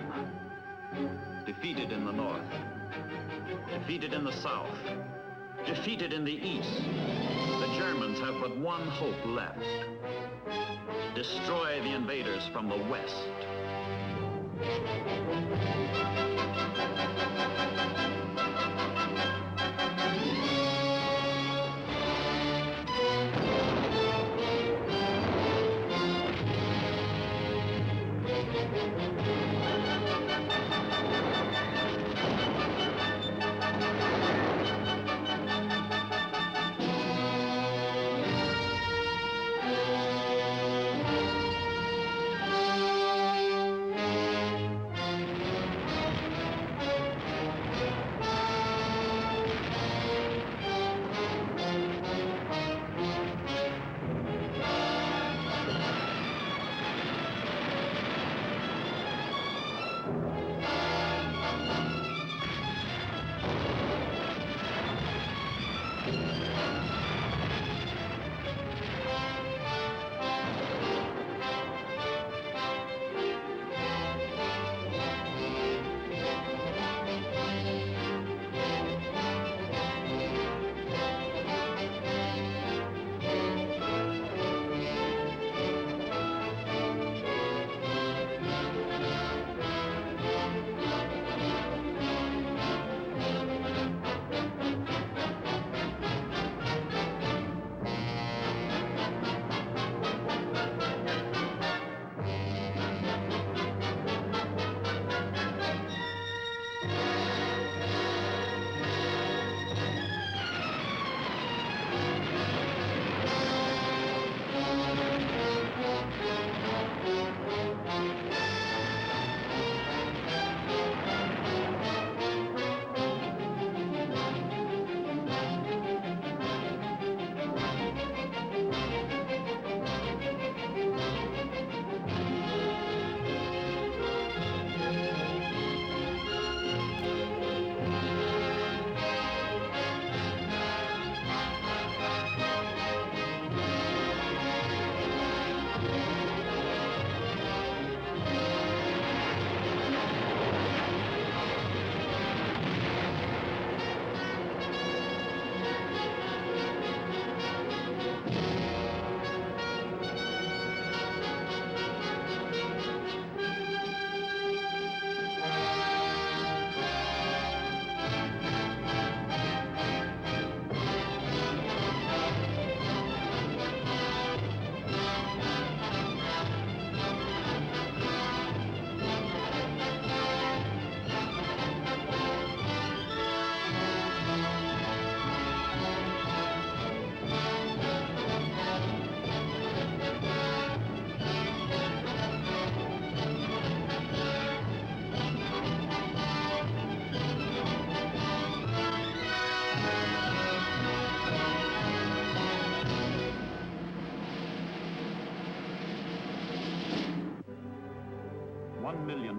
Defeated in the north, defeated in the south, defeated in the east, the Germans have but one hope left. Destroy the invaders from the west.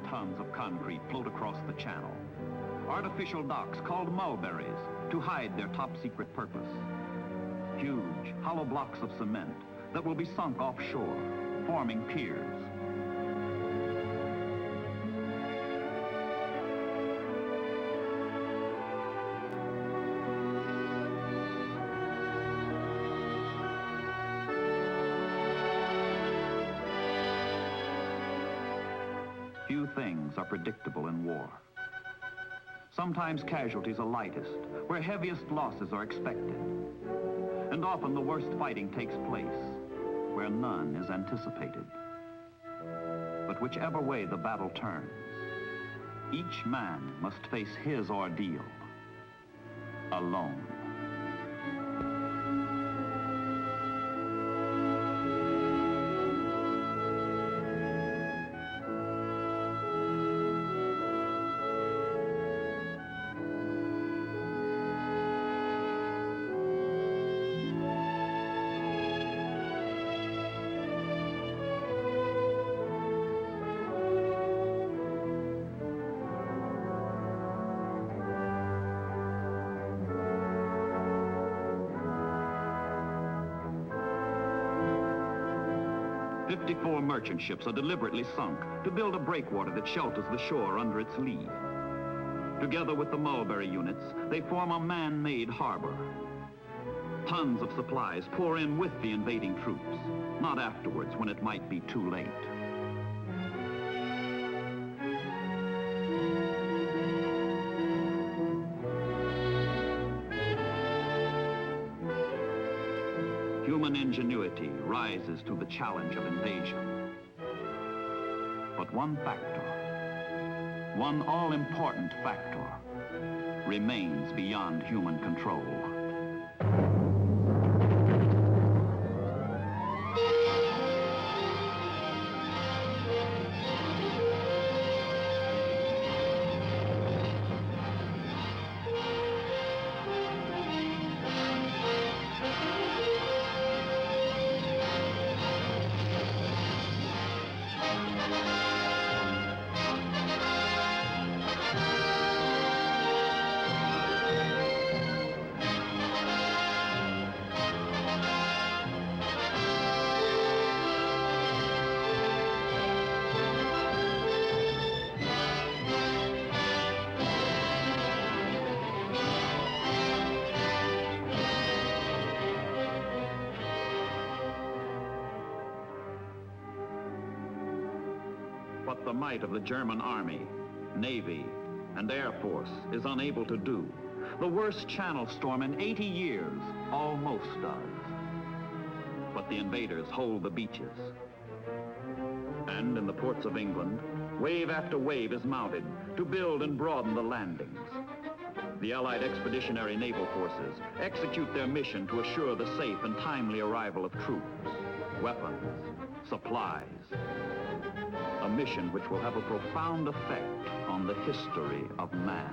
Tons of concrete float across the channel. Artificial docks called mulberries to hide their top-secret purpose. Huge, hollow blocks of cement that will be sunk offshore, forming piers. Few things are predictable in war. Sometimes casualties are lightest, where heaviest losses are expected. And often the worst fighting takes place, where none is anticipated. but whichever way the battle turns, each man must face his ordeal alone. "54 merchant ships are deliberately sunk to build a breakwater that shelters the shore under its lee. Together with the Mulberry units, they form a man-made harbor. Tons of supplies pour in with the invading troops, not afterwards when it might be too late. Human ingenuity rises to the challenge of invasion. But one factor, one all-important factor, remains beyond human control. What the might of the German army, navy, and air force is unable to do, the worst channel storm in 80 years almost does. But the invaders hold the beaches. And in the ports of England, wave after wave is mounted to build and broaden the landings. The Allied Expeditionary Naval Forces execute their mission to assure the safe and timely arrival of troops, weapons, supplies. A mission which will have a profound effect on the history of man.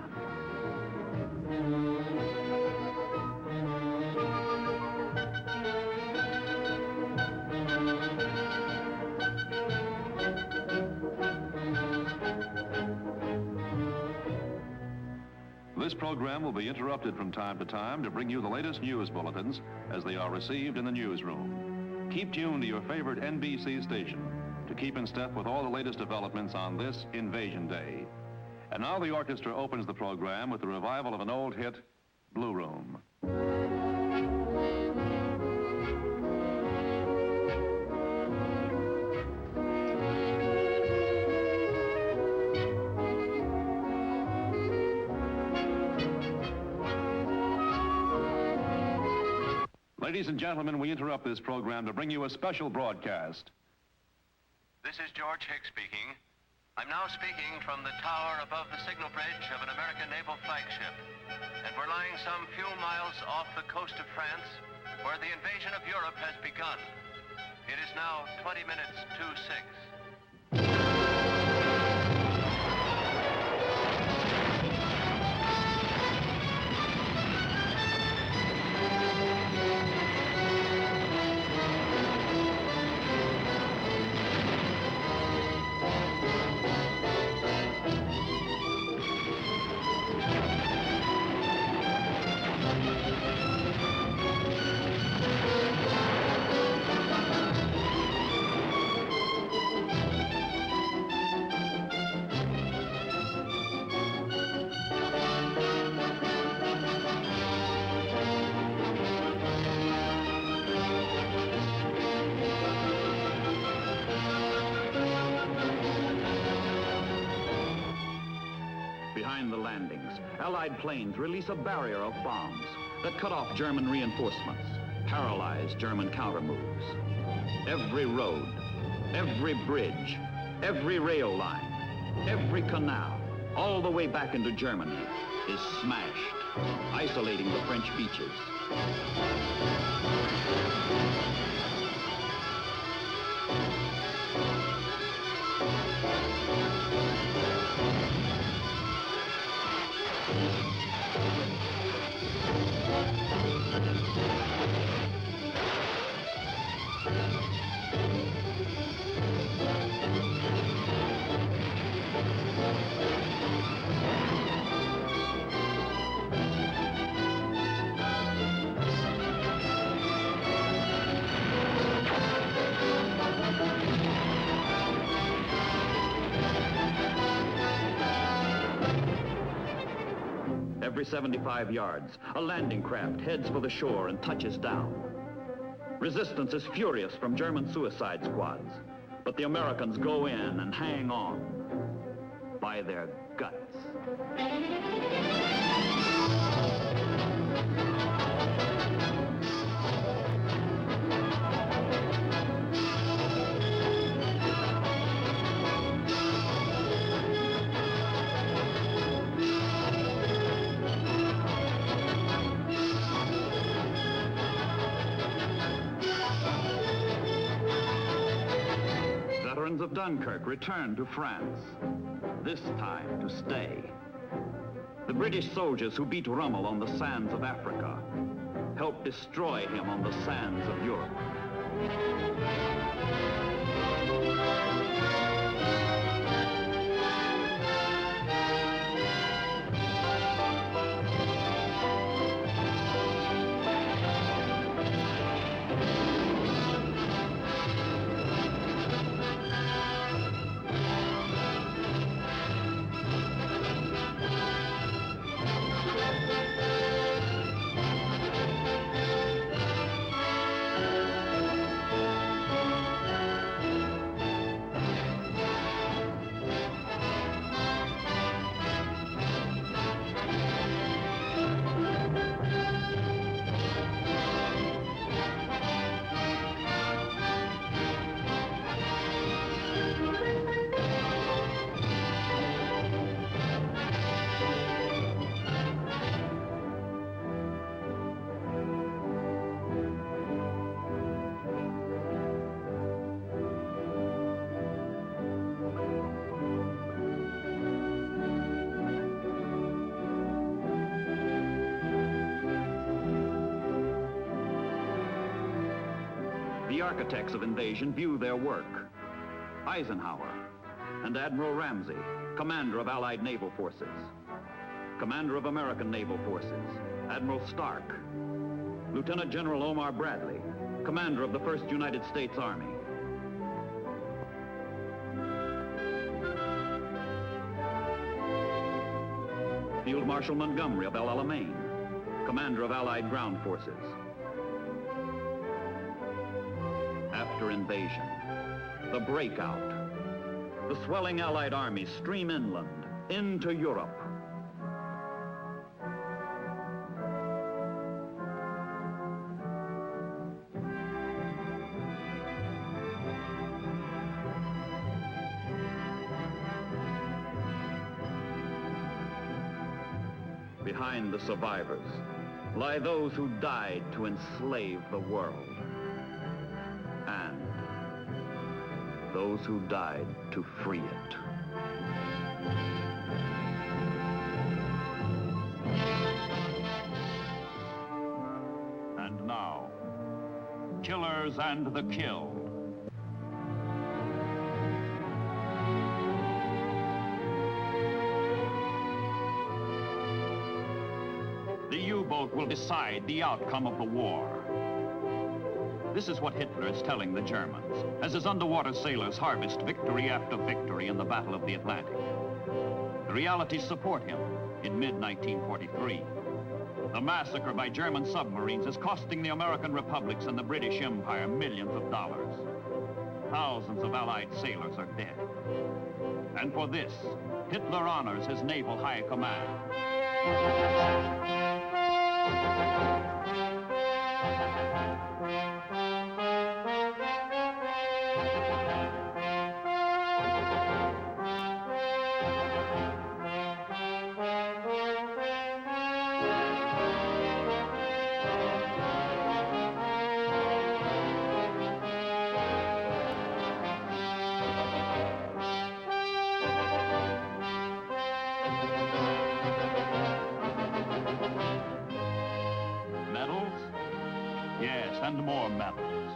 This program will be interrupted from time to time to bring you the latest news bulletins as they are received in the newsroom. Keep tuned to your favorite NBC station to keep in step with all the latest developments on this Invasion Day. And now the orchestra opens the program with the revival of an old hit, Blue Room. Ladies and gentlemen, we interrupt this program to bring you a special broadcast. This is George Hicks speaking. I'm now speaking from the tower above the signal bridge of an American naval flagship. And we're lying some few miles off the coast of France, where the invasion of Europe has begun. It is now 20 minutes to 6. Behind the landings, Allied planes release a barrier of bombs that cut off German reinforcements, paralyze German countermoves. Every road, every bridge, Every rail line, every canal, all the way back into Germany, is smashed, isolating the French beaches. Every 75 yards, a landing craft heads for the shore and touches down. Resistance is furious from German suicide squads, but the Americans go in and hang on by their guts. Veterans of Dunkirk return to France, this time to stay. The British soldiers who beat Rommel on the sands of Africa helped destroy him on the sands of Europe. The architects of invasion view their work. Eisenhower and Admiral Ramsey, commander of Allied naval forces. Commander of American naval forces, Admiral Stark. Lieutenant General Omar Bradley, commander of the 1st United States Army. Field Marshal Montgomery of El Alamein, commander of Allied ground forces. After invasion, the breakout, the swelling Allied armies stream inland into Europe. Behind the survivors lie those who died to enslave the world, and those who died to free it. And now, Killers and the Killed. The U-boat will decide the outcome of the war. This is what Hitler is telling the Germans as his underwater sailors harvest victory after victory in the Battle of the Atlantic. The realities support him in mid-1943. The massacre by German submarines is costing the American republics and the British Empire millions of dollars. Thousands of Allied sailors are dead. And for this, Hitler honors his naval high command. medals? Yes, and more medals.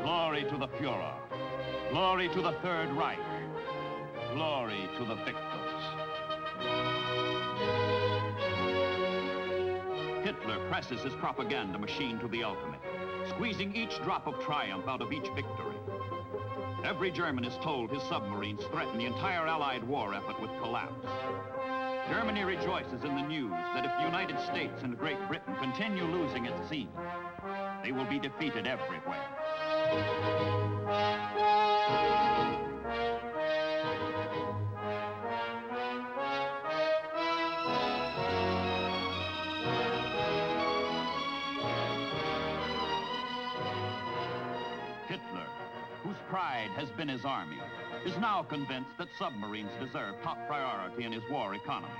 Glory to the Fuhrer. Glory to the Third Reich. Glory to the victors. Hitler presses his propaganda machine to the ultimate, squeezing each drop of triumph out of each victory. Every German is told his submarines threaten the entire Allied war effort with collapse. Germany rejoices in the news that if the United States and Great Britain continue losing at sea, they will be defeated everywhere. Hitler, whose pride has been his army, is now convinced that submarines deserve top priority in his war economy.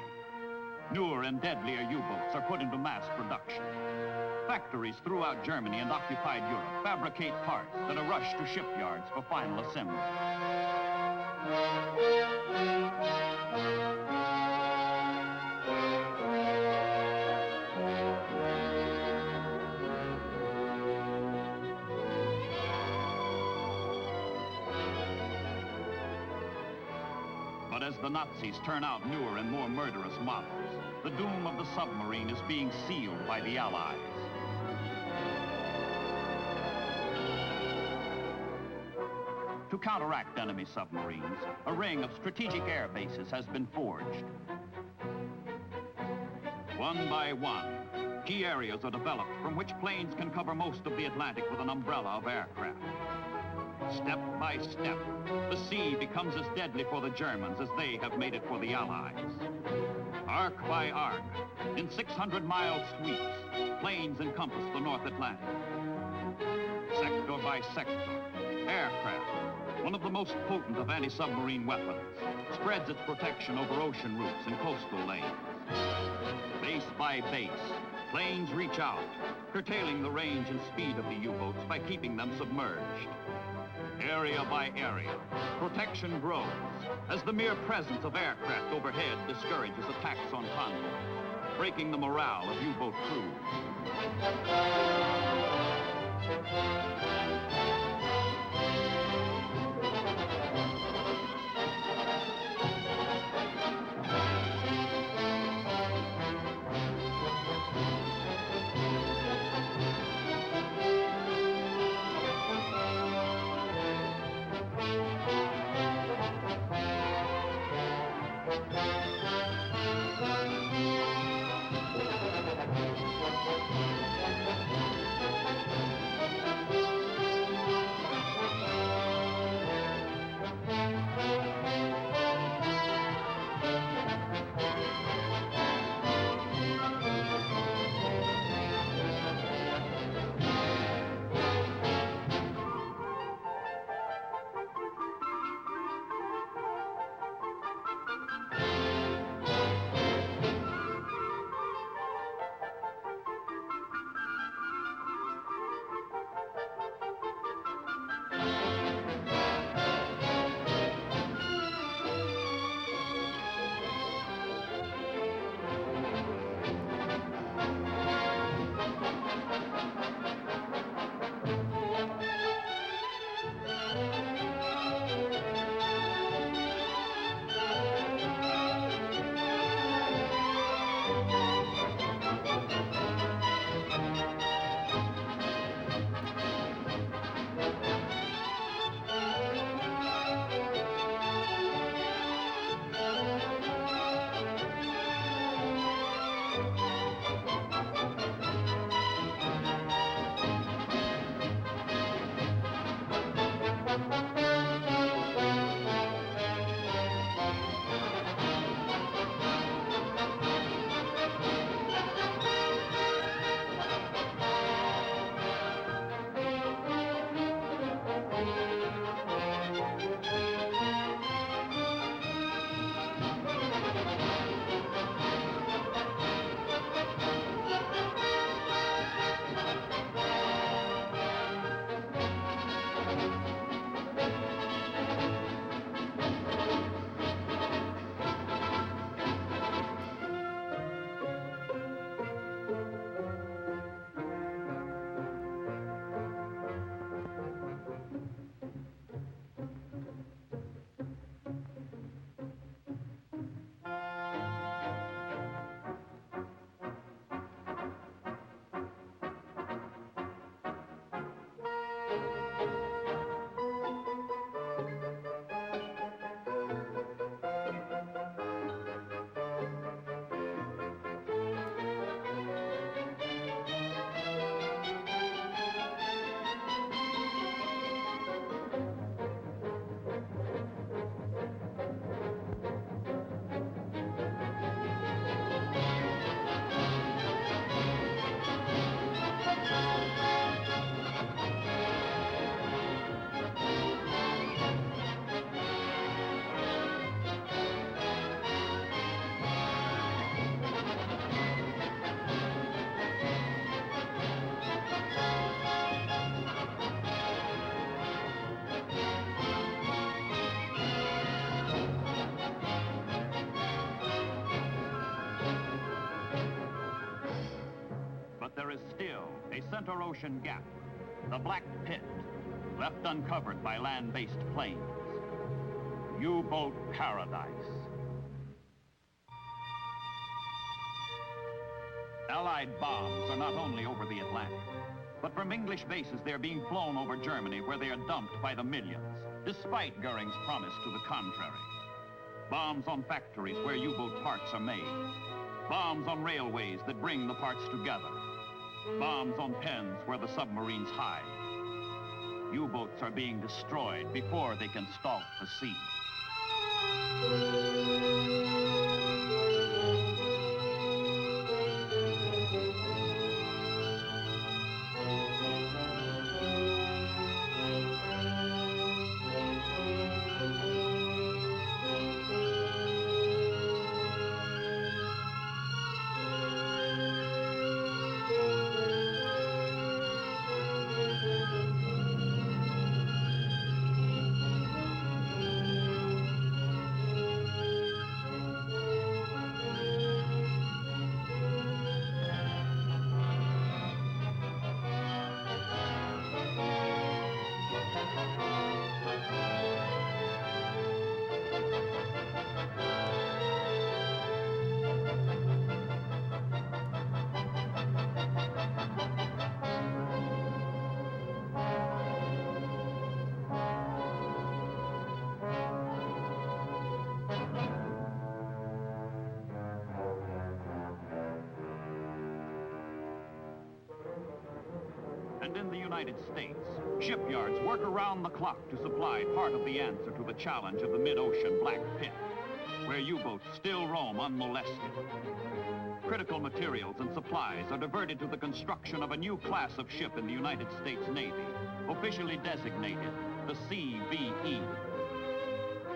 Newer and deadlier U-boats are put into mass production. Factories throughout Germany and occupied Europe fabricate parts that are rushed to shipyards for final assembly. But as the Nazis turn out newer and more murderous models, the doom of the submarine is being sealed by the Allies. To counteract enemy submarines, a ring of strategic air bases has been forged. One by one, key areas are developed from which planes can cover most of the Atlantic with an umbrella of aircraft. Step by step, the sea becomes as deadly for the Germans as they have made it for the Allies. Arc by arc, in 600-mile sweeps, planes encompass the North Atlantic. Sector by sector, aircraft, one of the most potent of anti-submarine weapons, spreads its protection over ocean routes and coastal lanes. Base by base, planes reach out, curtailing the range and speed of the U-boats by keeping them submerged. Area by area, protection grows as the mere presence of aircraft overhead discourages attacks on convoys, breaking the morale of U-boat crews. But there is still a center ocean gap, the Black Pit, left uncovered by land-based planes. U-boat paradise. Allied bombs are not only over the Atlantic, but from English bases they're being flown over Germany, where they are dumped by the millions, despite Goering's promise to the contrary. Bombs on factories where U-boat parts are made. Bombs on railways that bring the parts together. Bombs on pens where the submarines hide. U-boats are being destroyed before they can stalk the sea. And in the United States, shipyards work around the clock to supply part of the answer to the challenge of the mid-ocean Black Pit, where U-boats still roam unmolested. Critical materials and supplies are diverted to the construction of a new class of ship in the United States Navy, officially designated the CVE.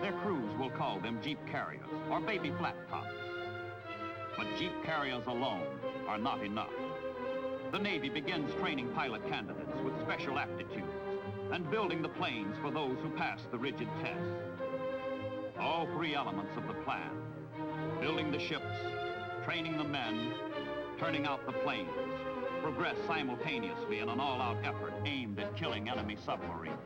Their crews will call them Jeep carriers or baby flat tops. But Jeep carriers alone are not enough. The Navy begins training pilot candidates with special aptitudes and building the planes for those who pass the rigid test. All three elements of the plan: building the ships, training the men, turning out the planes, progress simultaneously in an all-out effort aimed at killing enemy submarines.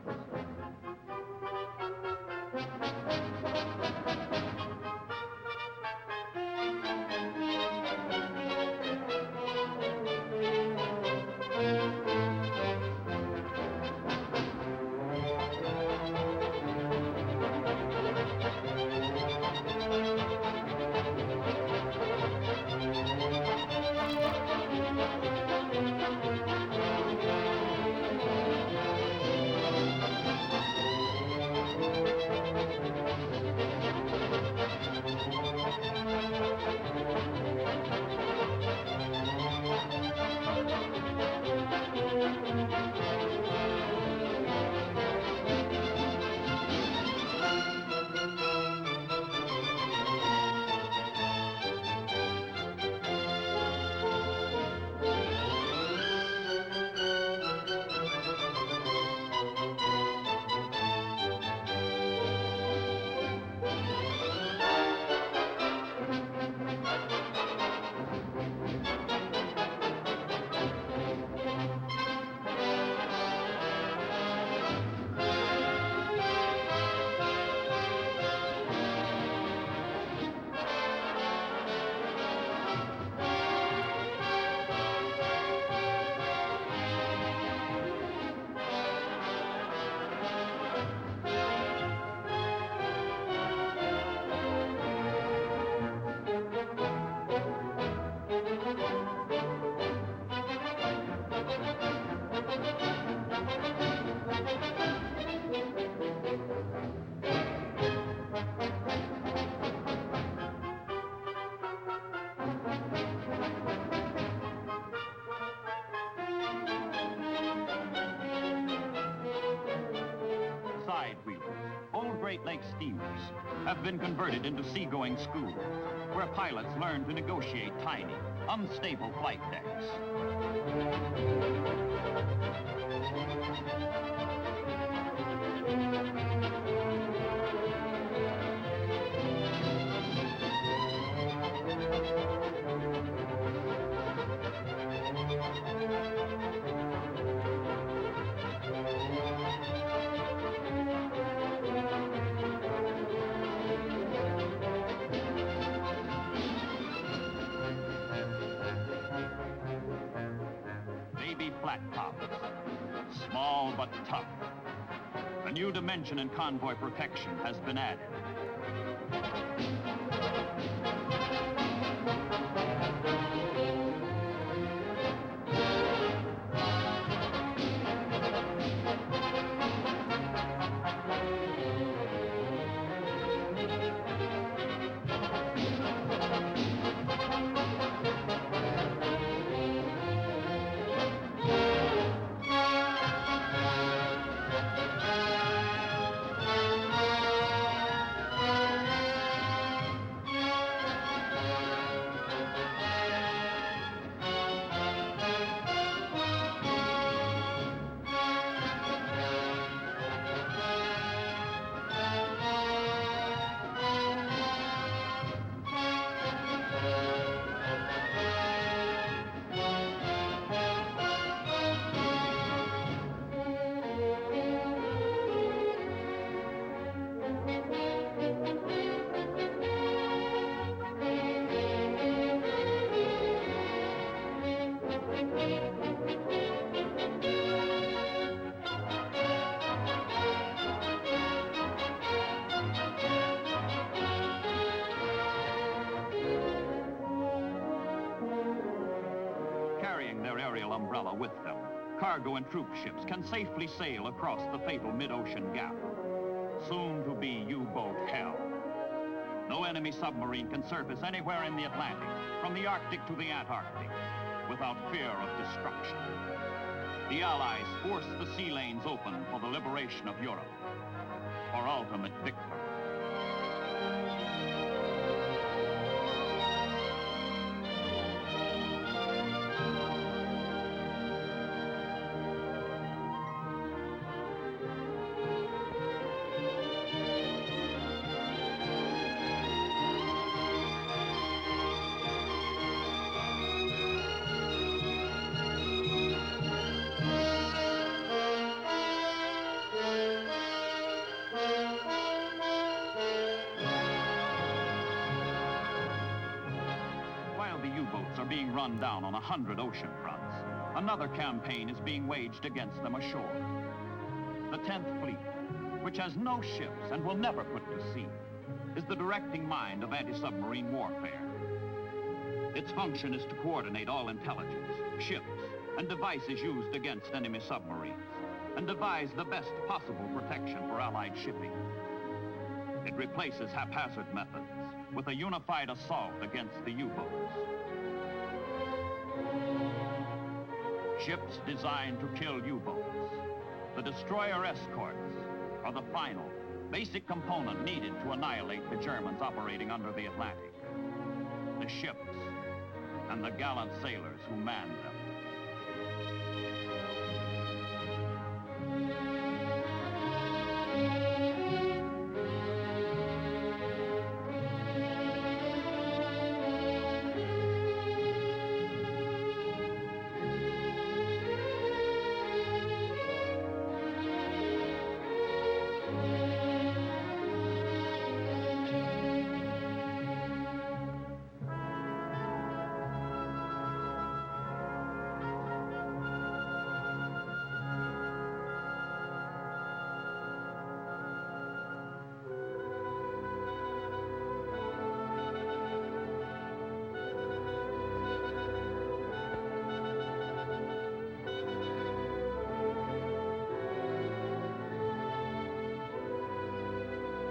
Great Lakes steamers have been converted into seagoing schools, where pilots learn to negotiate tiny, unstable flight decks. flat tops. Small but tough. A new dimension in convoy protection has been added. Umbrella with them, cargo and troop ships can safely sail across the fatal mid-ocean gap. Soon to be U-boat hell. No enemy submarine can surface anywhere in the Atlantic, from the Arctic to the Antarctic, without fear of destruction. The Allies force the sea lanes open for the liberation of Europe, for ultimate victory. Being run down on 100 ocean fronts, another campaign is being waged against them ashore. The 10th Fleet, which has no ships and will never put to sea, is the directing mind of anti-submarine warfare. Its function is to coordinate all intelligence, ships, and devices used against enemy submarines, and devise the best possible protection for Allied shipping. It replaces haphazard methods with a unified assault against the U-boats. Ships designed to kill U-boats. The destroyer escorts are the final, basic component needed to annihilate the Germans operating under the Atlantic. The ships and the gallant sailors who manned them.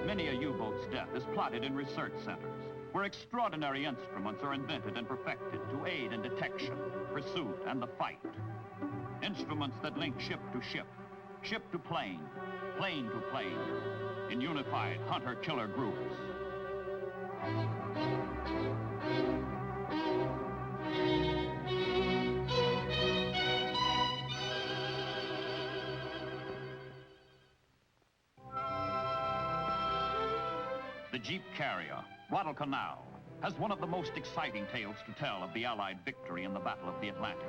Many a U-boat's death is plotted in research centers, where extraordinary instruments are invented and perfected to aid in detection, pursuit, and the fight. Instruments that link ship to ship, ship to plane, plane to plane, in unified hunter-killer groups. The Jeep carrier, Guadalcanal, has one of the most exciting tales to tell of the Allied victory in the Battle of the Atlantic.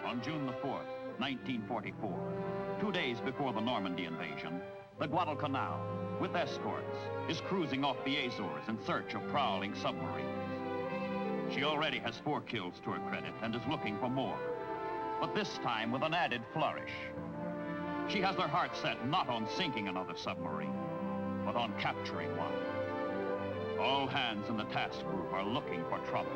On June the 4th, 1944, 2 days before the Normandy invasion, the Guadalcanal, with escorts, is cruising off the Azores in search of prowling submarines. She already has 4 kills to her credit and is looking for more. but this time with an added flourish. She has her heart set not on sinking another submarine, but on capturing one. All hands in the task group are looking for trouble.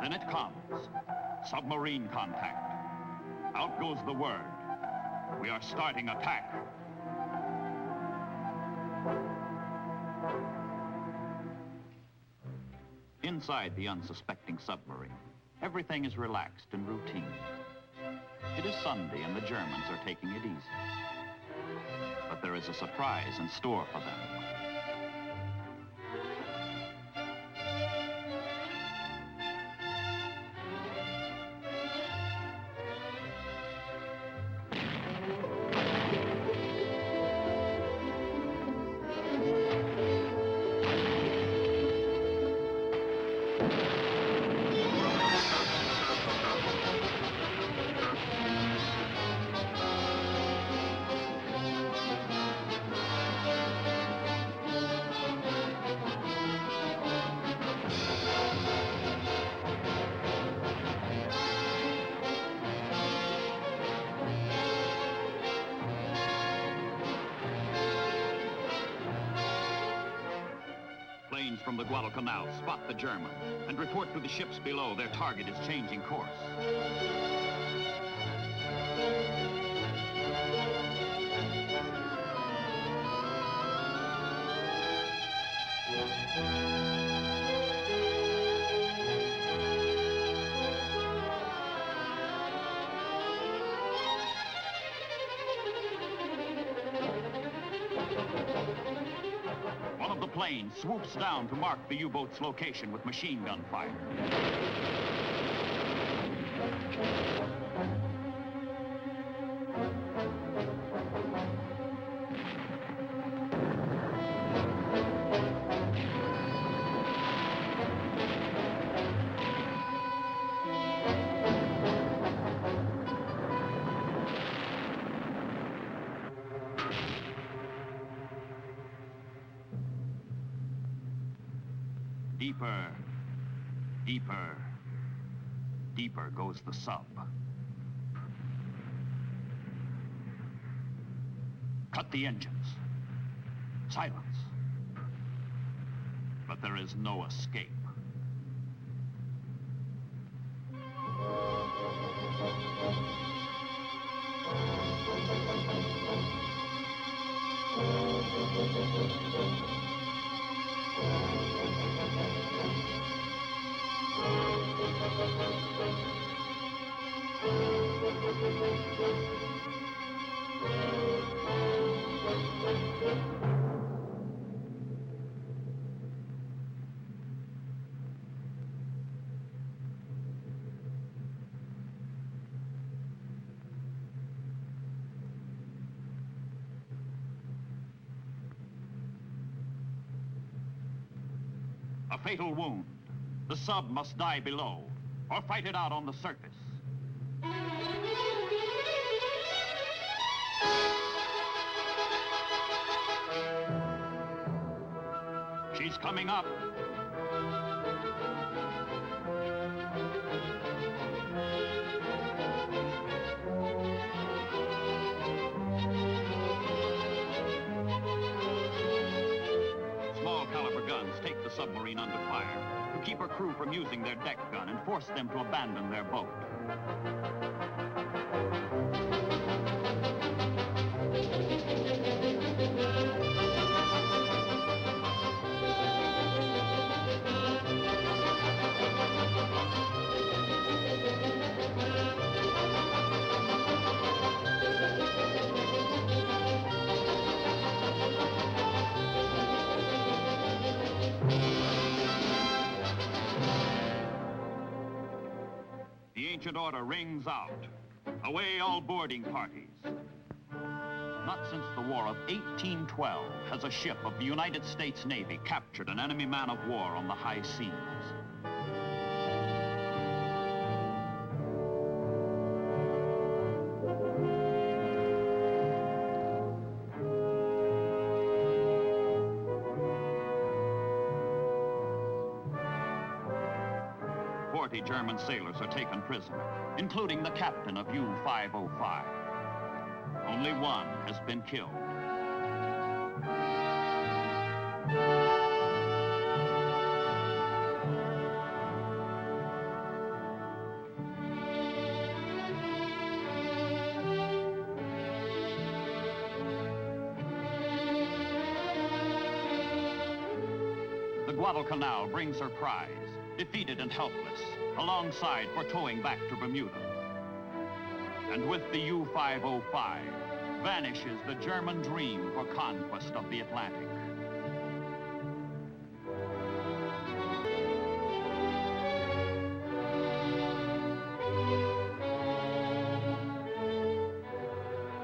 Then it comes. Submarine contact. Out goes the word. We are starting attack. Inside the unsuspecting submarine, everything is relaxed and routine. It is Sunday and the Germans are taking it easy. But there is a surprise in store for them. Planes from the Guadalcanal spot the German and report to the ships below their target is changing course. One of the planes swoops down to mark the U-boat's location with machine gun fire. Deeper, deeper, deeper goes the sub. Cut the engines. Silence. But there is no escape. A fatal wound. The sub must die below, or fight it out on the surface. She's coming up. Small caliber guns take the submarine under fire to keep her crew from using their deck gun and force them to abandon their boat. ancient order rings out. Away all boarding parties. Not since the War of 1812 has a ship of the United States Navy captured an enemy man of war on the high seas. German sailors are taken prisoner, including the captain of U-505. Only one has been killed. The Guadalcanal brings her prize, defeated and helpless, alongside for towing back to Bermuda. And with the U-505, vanishes the German dream for conquest of the Atlantic.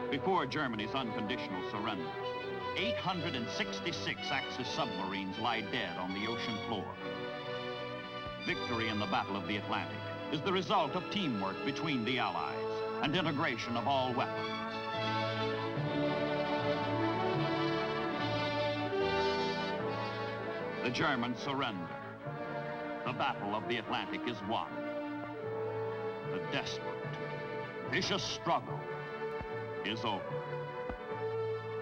Before Germany's unconditional surrender, 866 Axis submarines lie dead on the ocean floor. Victory in the Battle of the Atlantic is the result of teamwork between the Allies and integration of all weapons. The Germans surrender. The Battle of the Atlantic is won. The desperate, vicious struggle is over.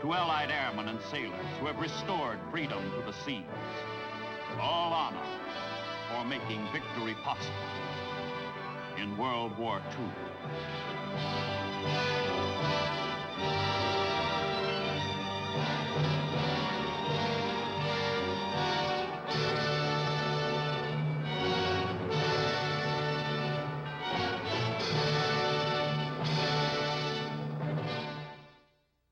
To Allied airmen and sailors who have restored freedom to the seas, all honor for making victory possible in World War II.